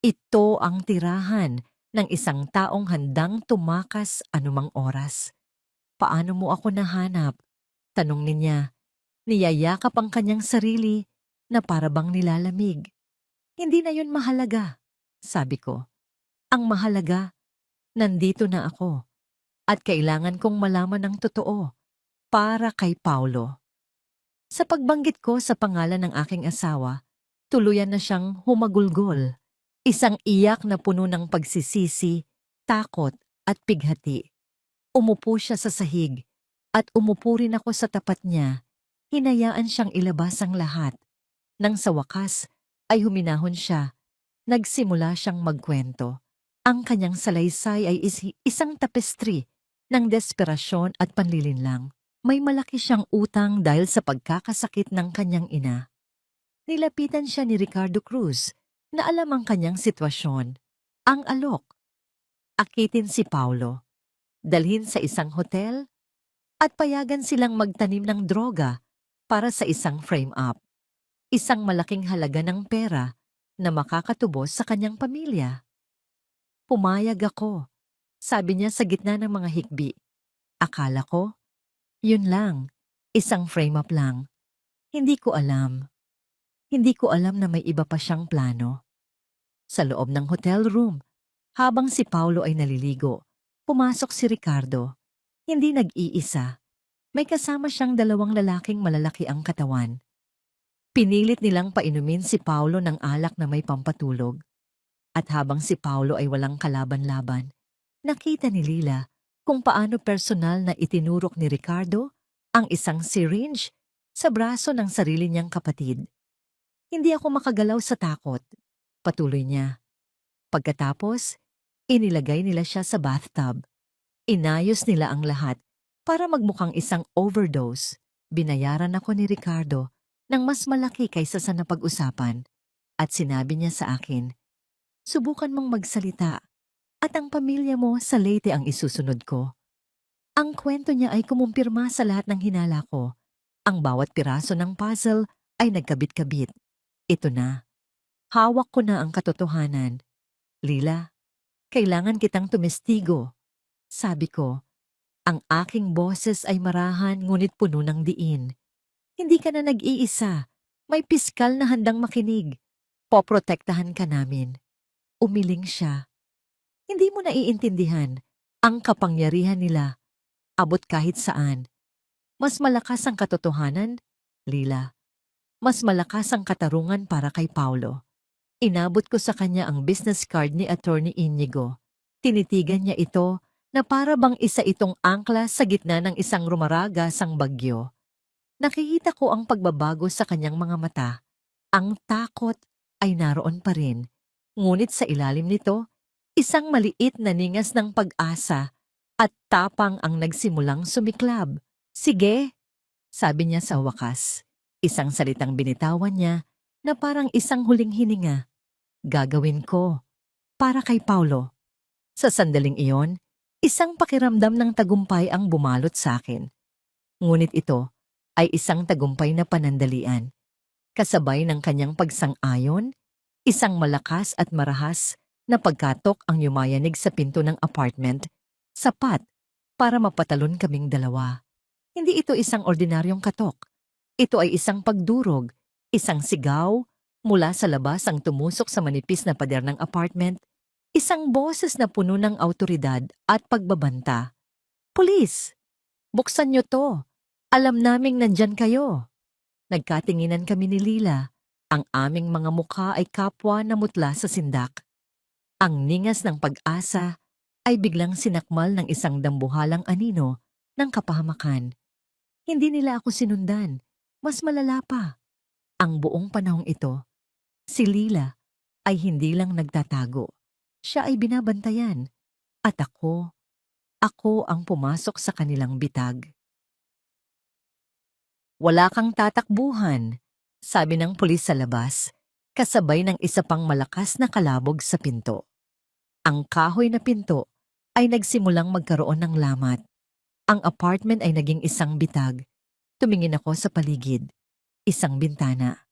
Ito ang tirahan ng isang taong handang tumakas anumang oras. Paano mo ako nahanap? Tanong niya. Niyayakap ang kanyang sarili na parabang nilalamig. Hindi na yun mahalaga, sabi ko. Ang mahalaga, nandito na ako. At kailangan kong malaman ng totoo para kay Paulo. Sa pagbanggit ko sa pangalan ng aking asawa, tuluyan na siyang humagulgol. Isang iyak na puno ng pagsisisi, takot at pighati. Umupo siya sa sahig at umupo rin ako sa tapat niya. Hinayaan siyang ilabas ang lahat. Nang sa wakas ay huminahon siya. Nagsimula siyang magkwento. Ang kanyang salaysay ay isang tapestry ng desperasyon at panlilinlang. May malaki siyang utang dahil sa pagkakasakit ng kanyang ina. Nilapitan siya ni Ricardo Cruz na alam ang kanyang sitwasyon. Ang alok. Akitin si Paulo. Dalhin sa isang hotel at payagan silang magtanim ng droga para sa isang frame-up. Isang malaking halaga ng pera na makakatubos sa kanyang pamilya. Pumayag ako, sabi niya sa gitna ng mga hikbi. Akala ko, yun lang, isang frame-up lang. Hindi ko alam. Hindi ko alam na may iba pa siyang plano. Sa loob ng hotel room, habang si Paulo ay naliligo, pumasok si Ricardo. Hindi nag-iisa. May kasama siyang dalawang lalaking malalaki ang katawan. Pinilit nilang painumin si Paulo ng alak na may pampatulog. At habang si Paulo ay walang kalaban-laban, nakita ni Lila kung paano personal na itinurok ni Ricardo ang isang syringe sa braso ng sarili niyang kapatid. Hindi ako makagalaw sa takot, patuloy niya. Pagkatapos, inilagay nila siya sa bathtub. Inayos nila ang lahat para magmukhang isang overdose. Binayaran ako ni Ricardo ng mas malaki kaysa sa napag-usapan at sinabi niya sa akin, subukan mong magsalita at ang pamilya mo sa Leyte ang isusunod ko. Ang kwento niya ay kumumpirma sa lahat ng hinala ko. Ang bawat piraso ng puzzle ay nagkabit-kabit. Ito na. Hawak ko na ang katotohanan. Lila, kailangan kitang tumestigo. Sabi ko, ang aking boses ay marahan ngunit puno ng diin. Hindi ka na nag-iisa. May piskal na handang makinig. Poprotektahan ka namin. Umiling siya. Hindi mo naiintindihan ang kapangyarihan nila. Abot kahit saan. Mas malakas ang katotohanan, Lila. Mas malakas ang katarungan para kay Paulo. Inabot ko sa kanya ang business card ni Attorney Inigo. Tinitigan niya ito na para bang isa itong angkla sa gitna ng isang rumaragasang bagyo. Nakikita ko ang pagbabago sa kanyang mga mata. Ang takot ay naroon pa rin. Ngunit sa ilalim nito, isang maliit na ningas ng pag-asa at tapang ang nagsimulang sumiklab. Sige, sabi niya sa wakas. Isang salitang binitawan niya na parang isang huling hininga. Gagawin ko para kay Paulo. Sa sandaling iyon, isang pakiramdam ng tagumpay ang bumalot sa akin. Ngunit ito ay isang tagumpay na panandalian. Kasabay ng kanyang pagsang-ayon, isang malakas at marahas na pagkatok ang yumayanig sa pinto ng apartment, sapat para mapatalon kaming dalawa. Hindi ito isang ordinaryong katok. Ito ay isang pagdurog, isang sigaw, mula sa labas ang tumusok sa manipis na pader ng apartment, isang boses na puno ng awtoridad at pagbabanta. Pulis! Buksan niyo to! Alam naming nandyan kayo! Nagkatinginan kami ni Lila. Ang aming mga mukha ay kapwa na mutla sa sindak. Ang ningas ng pag-asa ay biglang sinakmal ng isang dambuhalang anino ng kapahamakan. Hindi nila ako sinundan. Mas malala pa. Ang buong panahong ito, si Lila ay hindi lang nagtatago. Siya ay binabantayan. At ako ang pumasok sa kanilang bitag. Wala kang tatakbuhan, sabi ng pulis sa labas, kasabay ng isa pang malakas na kalabog sa pinto. Ang kahoy na pinto ay nagsimulang magkaroon ng lamat. Ang apartment ay naging isang bitag. Tumingin ako sa paligid. Isang bintana.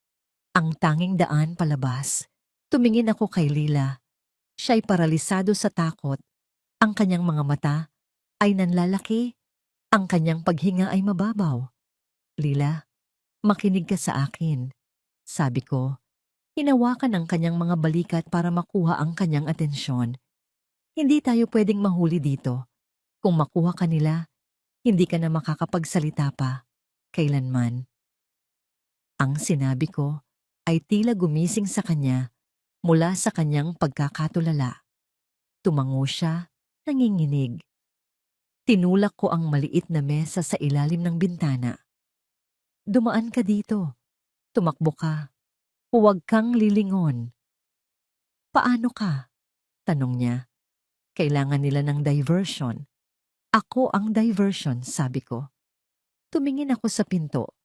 Ang tanging daan palabas. Tumingin ako kay Lila. Siya'y paralisado sa takot. Ang kanyang mga mata ay nanlalaki. Ang kanyang paghinga ay mababaw. Lila, makinig ka sa akin. Sabi ko, hinawakan ang kanyang mga balikat para makuha ang kanyang atensyon. Hindi tayo pwedeng mahuli dito. Kung makuha ka nila, hindi ka na makakapagsalita pa. Kailanman. Ang sinabi ko ay tila gumising sa kanya mula sa kanyang pagkakatulala. Tumango siya, nanginginig. Tinulak ko ang maliit na mesa sa ilalim ng bintana. Dumaan ka dito. Tumakbo ka. Huwag kang lilingon. Paano ka? Tanong niya. Kailangan nila ng diversion. Ako ang diversion, sabi ko. Tumingin ako sa pinto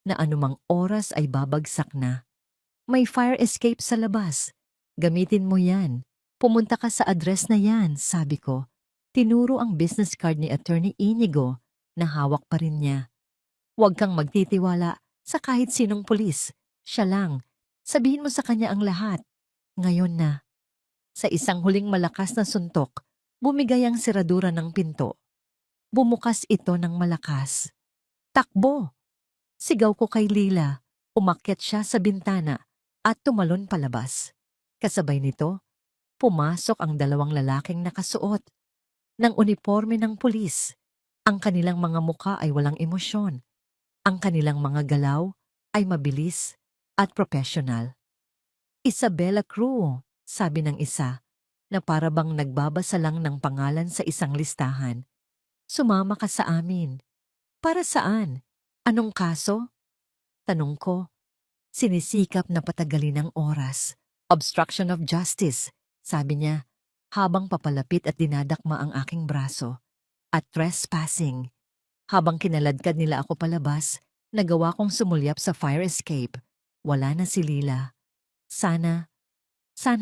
na anumang oras ay babagsak na. May fire escape sa labas. Gamitin mo yan. Pumunta ka sa address na yan, sabi ko. Tinuro ang business card ni Attorney Inigo na hawak pa rin niya. Huwag kang magtitiwala sa kahit sinong pulis. Siya lang. Sabihin mo sa kanya ang lahat. Ngayon na. Sa isang huling malakas na suntok, bumigay ang seradura ng pinto. Bumukas ito ng malakas. Takbo! Sigaw ko kay Lila. Umakyat siya sa bintana at tumalon palabas. Kasabay nito, pumasok ang dalawang lalaking nakasuot ng uniforme ng pulis. Ang kanilang mga muka ay walang emosyon. Ang kanilang mga galaw ay mabilis at professional. Isabela Crew, sabi ng isa, na para bang nagbabasa lang ng pangalan sa isang listahan. Sumama ka sa amin. Para saan? Anong kaso? Tanong ko. Sinisikap na patagalin ang oras. Obstruction of justice, sabi niya, habang papalapit at dinadakma ang aking braso. At trespassing. Habang kinaladkad nila ako palabas, nagawa kong sumulyap sa fire escape. Wala na si Lila. Sana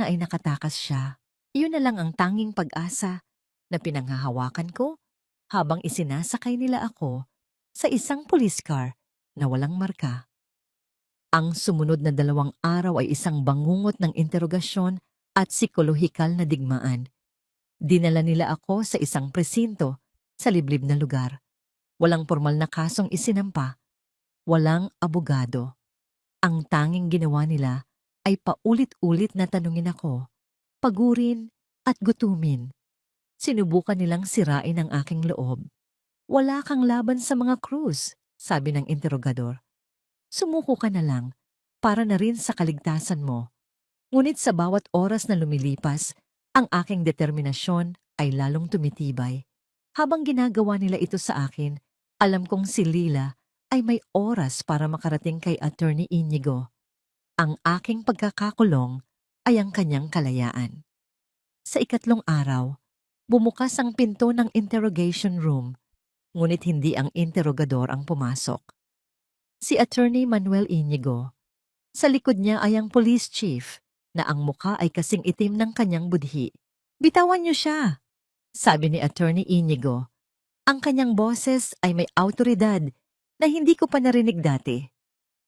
ay nakatakas siya. Iyon na lang ang tanging pag-asa na pinanghahawakan ko habang isinasakay nila ako sa isang police car na walang marka. Ang sumunod na 2 araw ay isang bangungot ng interogasyon at psikolohikal na digmaan. Dinala nila ako sa isang presinto sa liblib na lugar. Walang formal na kasong isinampa. Walang abogado. Ang tanging ginawa nila ay paulit-ulit na tanungin ako, pagurin at gutumin. Sinubukan nilang sirain ang aking loob. Wala kang laban sa mga krus, sabi ng interogador. Sumuko ka na lang para na rin sa kaligtasan mo. Ngunit sa bawat oras na lumilipas, ang aking determinasyon ay lalong tumitibay. Habang ginagawa nila ito sa akin, alam kong si Lila ay may oras para makarating kay Attorney Inigo. Ang aking pagkakakulong ay ang kanyang kalayaan. Sa 3 araw, bumukas ang pinto ng interrogation room, ngunit hindi ang interogador ang pumasok. Si Attorney Manuel Inigo. Sa likod niya ay ang police chief na ang mukha ay kasing itim ng kanyang budhi. Bitawan niyo siya, sabi ni Attorney Inigo. Ang kanyang boses ay may awtoridad na hindi ko pa narinig dati.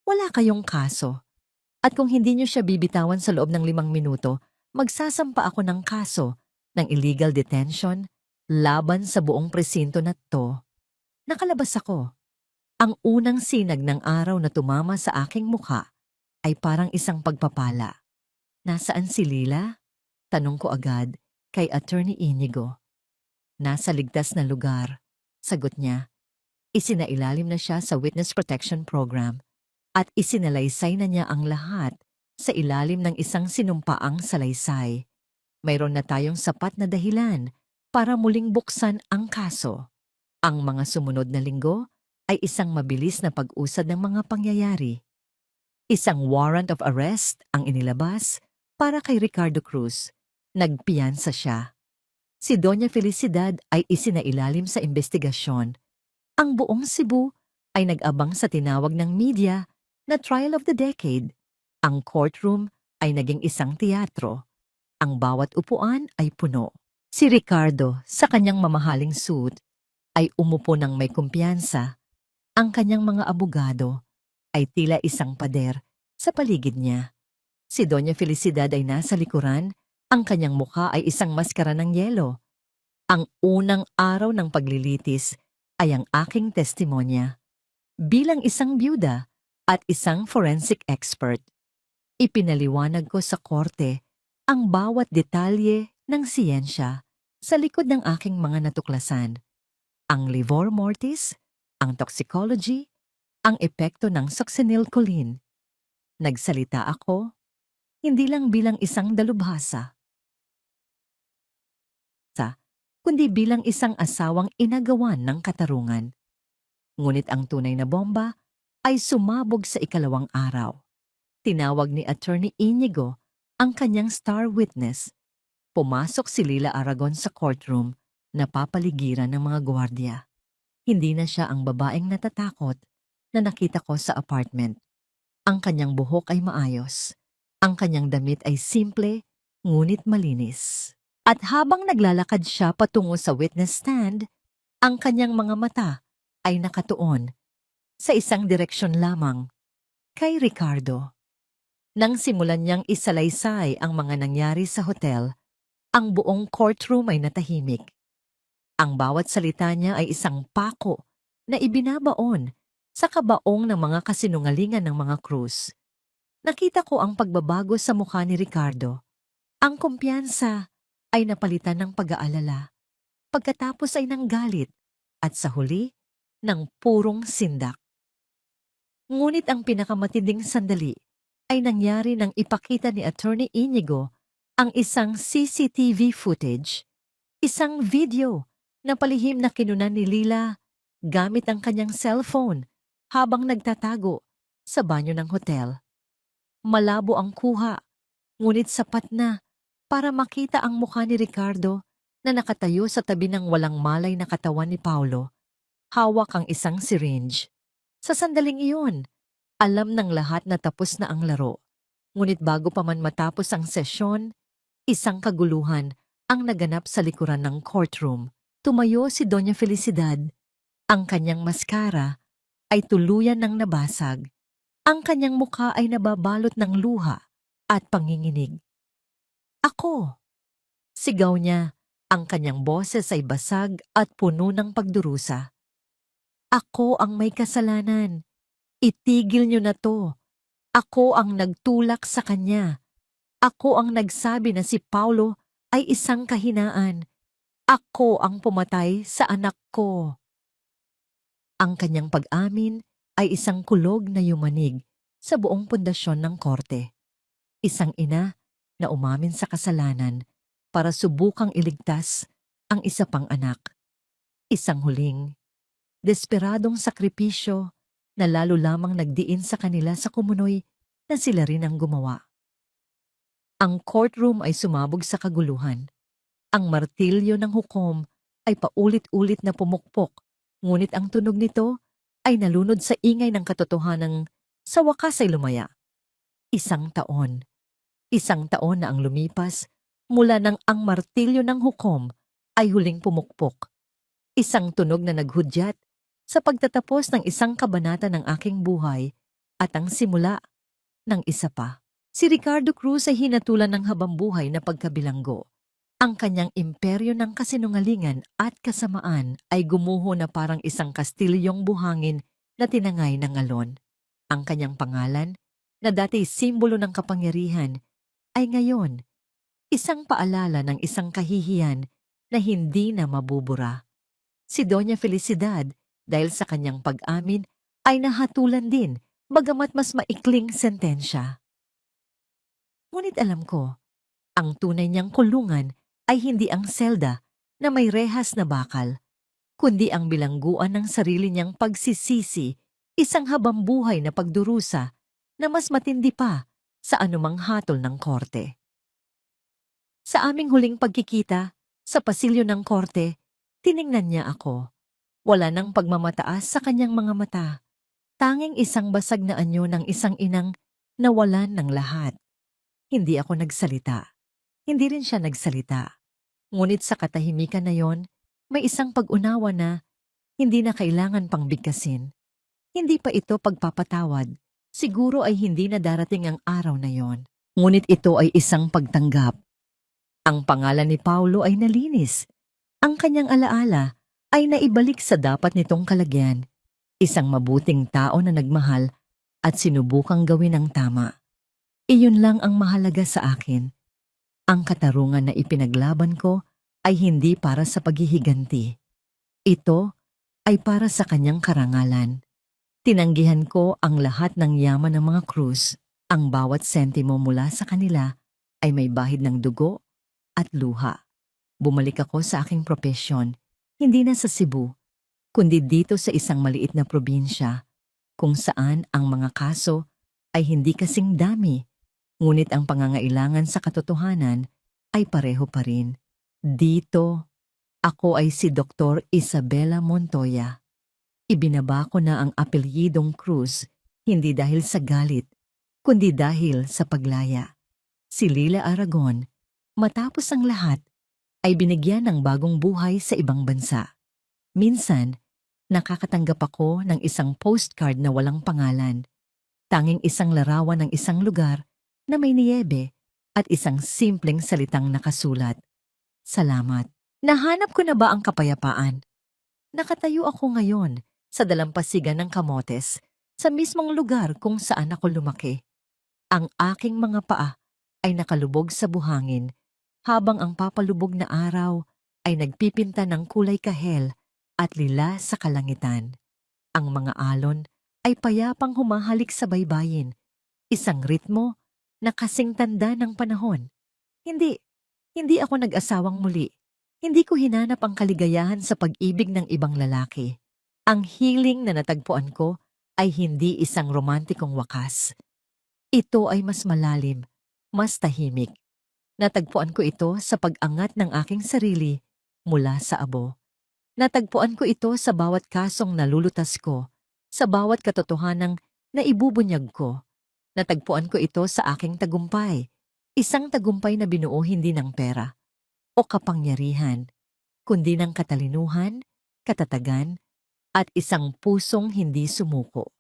Wala kayong kaso. At kung hindi niyo siya bibitawan sa loob ng 5 minuto, magsasampa ako ng kaso ng illegal detention laban sa buong presinto na to. Nakalabas ako. Ang unang sinag ng araw na tumama sa aking mukha ay parang isang pagpapala. Nasaan si Lila? Tanong ko agad kay Attorney Inigo. Nasa ligtas na lugar, sagot niya. Isinailalim na siya sa Witness Protection Program at isinalaysay na niya ang lahat sa ilalim ng isang sinumpaang salaysay. Mayroon na tayong sapat na dahilan para muling buksan ang kaso. Ang mga sumunod na linggo ay isang mabilis na pag-usad ng mga pangyayari. Isang warrant of arrest ang inilabas para kay Ricardo Cruz. Nagpiyansa siya. Si Doña Felicidad ay isinailalim sa investigasyon. Ang buong Cebu ay nag-abang sa tinawag ng media na trial of the decade. Ang courtroom ay naging isang teatro. Ang bawat upuan ay puno. Si Ricardo, sa kanyang mamahaling suit, ay umupo ng may kumpiyansa. Ang kanyang mga abogado ay tila isang pader sa paligid niya. Si Doña Felicidad ay nasa likuran, ang kanyang mukha ay isang maskara ng yelo. Ang unang araw ng paglilitis ay ang aking testimonya. Bilang isang byuda at isang forensic expert, ipinaliwanag ko sa korte ang bawat detalye ng siyensya sa likod ng aking mga natuklasan. Ang livor mortis, ang toxicology, ang epekto ng succinylcholine. Nagsalita ako, hindi lang bilang isang dalubhasa, kundi bilang isang asawang inagawan ng katarungan. Ngunit ang tunay na bomba ay sumabog sa 2 araw. Tinawag ni Attorney Inigo ang kanyang star witness. Pumasok si Lila Aragon sa courtroom, napapaligiran ng mga gwardiya. Hindi na siya ang babaeng natatakot na nakita ko sa apartment. Ang kanyang buhok ay maayos. Ang kanyang damit ay simple, ngunit malinis. At habang naglalakad siya patungo sa witness stand, ang kanyang mga mata ay nakatuon sa isang direksyon lamang, kay Ricardo. Nang simulan niyang isalaysay ang mga nangyari sa hotel, ang buong courtroom ay natahimik. Ang bawat salita niya ay isang pako na ibinabaon sa kabaong ng mga kasinungalingan ng mga krus. Nakita ko ang pagbabago sa mukha ni Ricardo. Ang kumpiyansa ay napalitan ng pag-aalala. Pagkatapos ay ng galit. at sa huli, ng purong sindak. Ngunit ang pinakamatinding sandali ay nangyari nang ipakita ni Attorney Inigo ang isang CCTV footage, isang video na palihim na kinunan ni Lila gamit ang kanyang cellphone habang nagtatago sa banyo ng hotel. Malabo ang kuha, ngunit sapat na para makita ang mukha ni Ricardo na nakatayo sa tabi ng walang malay na katawan ni Paulo, hawak ang isang syringe. Sa sandaling iyon, alam ng lahat na tapos na ang laro. Ngunit bago pa man matapos ang sesyon, isang kaguluhan ang naganap sa likuran ng courtroom. Tumayo si Doña Felicidad. Ang kanyang maskara ay tuluyan ng nabasag. Ang kanyang mukha ay nababalot ng luha at panginginig. Ako! Sigaw niya, ang kanyang boses ay basag at puno ng pagdurusa. Ako ang may kasalanan. Itigil niyo na to. Ako ang nagtulak sa kanya. Ako ang nagsabi na si Paulo ay isang kahinaan. Ako ang pumatay sa anak ko. Ang kanyang pag-amin ay isang kulog na yumanig sa buong pundasyon ng korte. Isang ina na umamin sa kasalanan para subukang iligtas ang isa pang anak. Isang huling, desperadong sakripisyo na lalo lamang nagdiin sa kanila sa kumunoy na sila rin ang gumawa. Ang courtroom ay sumabog sa kaguluhan. Ang martilyo ng hukom ay paulit-ulit na pumukpok, ngunit ang tunog nito ay nalunod sa ingay ng katotohanang sa wakas ay lumaya. Isang taon na ang lumipas mula nang ang martilyo ng hukom ay huling pumukpok. Isang tunog na naghudyat sa pagtatapos ng isang kabanata ng aking buhay at ang simula ng isa pa. Si Ricardo Cruz ay hinatulan ng habambuhay na pagkabilanggo. Ang kanyang imperyo ng kasinungalingan at kasamaan ay gumuho na parang isang kastilyong buhangin na tinangay ng alon. Ang kanyang pangalan, na dati simbolo ng kapangyarihan, ay ngayon isang paalala ng isang kahihiyan na hindi na mabubura. Si Doña Felicidad, dahil sa kanyang pag-amin, ay nahatulan din, bagamat mas maikling sentensya. Ngunit alam ko, ang tunay niyang kulungan ay hindi ang selda na may rehas na bakal, kundi ang bilangguan ng sarili niyang pagsisisi, isang habambuhay na pagdurusa na mas matindi pa sa anumang hatol ng korte. Sa aming huling pagkikita, sa pasilyo ng korte, tiningnan niya ako. Wala nang pagmamataas sa kanyang mga mata. Tanging isang basag na anyo ng isang inang nawalan ng lahat. Hindi ako nagsalita. Hindi rin siya nagsalita. Ngunit sa katahimikan na yon, may isang pag-unawa na hindi na kailangan pang bigkasin. Hindi pa ito pagpapatawad. Siguro ay hindi na darating ang araw na yon. Ngunit ito ay isang pagtanggap. Ang pangalan ni Paulo ay nalinis. Ang kanyang alaala ay naibalik sa dapat nitong kalagyan. Isang mabuting tao na nagmahal at sinubukang gawin ang tama. Iyon lang ang mahalaga sa akin. Ang katarungan na ipinaglaban ko ay hindi para sa paghihiganti. Ito ay para sa kanyang karangalan. Tinanggihan ko ang lahat ng yaman ng mga Cruz. Ang bawat sentimo mula sa kanila ay may bahid ng dugo at luha. Bumalik ako sa aking propesyon, hindi na sa Cebu, kundi dito sa isang maliit na probinsya, kung saan ang mga kaso ay hindi kasing dami, ngunit ang pangangailangan sa katotohanan ay pareho pa rin. Dito, ako ay si Dr. Isabela Montoya. Ibinaba ko na ang apelyidong Cruz, hindi dahil sa galit, kundi dahil sa paglaya. Si Lila Aragon, matapos ang lahat, ay binigyan ng bagong buhay sa ibang bansa. Minsan, nakakatanggap ako ng isang postcard na walang pangalan, tanging isang larawan ng isang lugar na may niyebe at isang simpleng salitang nakasulat. Salamat. Nahanap ko na ba ang kapayapaan? Nakatayo ako ngayon sa dalampasigan ng kamotes sa mismong lugar kung saan ako lumaki. Ang aking mga paa ay nakalubog sa buhangin habang ang papalubog na araw ay nagpipinta ng kulay kahel at lila sa kalangitan. Ang mga alon ay payapang humahalik sa baybayin, isang ritmo na kasing tanda ng panahon. Hindi, hindi ako nag-asawang muli. Hindi ko hinanap ang kaligayahan sa pag-ibig ng ibang lalaki. Ang healing na natagpuan ko ay hindi isang romantikong wakas. Ito ay mas malalim, mas tahimik. Natagpuan ko ito sa pag-angat ng aking sarili mula sa abo. Natagpuan ko ito sa bawat kasong nalulutas ko, sa bawat katotohanang naibubunyag ko. Natagpuan ko ito sa aking tagumpay, isang tagumpay na binuo hindi ng pera o kapangyarihan, kundi ng katalinuhan, katatagan, at isang pusong hindi sumuko.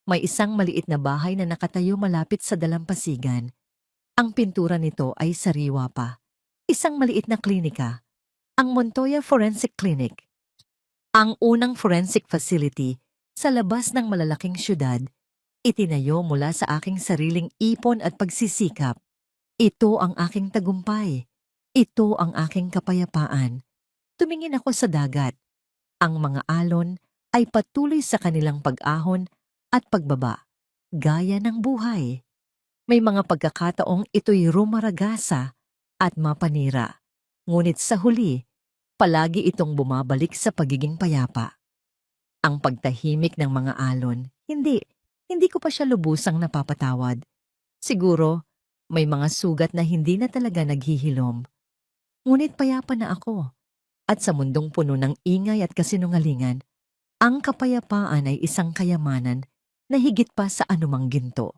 May isang maliit na bahay na nakatayo malapit sa dalampasigan. Ang pintura nito ay sariwa pa. Isang maliit na klinika, ang Montoya Forensic Clinic. Ang unang forensic facility sa labas ng malalaking syudad, itinayo mula sa aking sariling ipon at pagsisikap. Ito ang aking tagumpay. Ito ang aking kapayapaan. Tumingin ako sa dagat. Ang mga alon ay patuloy sa kanilang pag-ahon at pagbaba, gaya ng buhay. May mga pagkakataong ito'y rumaragasa at mapanira. Ngunit sa huli, palagi itong bumabalik sa pagiging payapa. Ang pagtahimik ng mga alon, hindi ko pa siya lubusang napapatawad. Siguro, may mga sugat na hindi na talaga naghihilom. Ngunit payapa na ako. At sa mundong puno ng ingay at kasinungalingan, ang kapayapaan ay isang kayamanan na higit pa sa anumang ginto.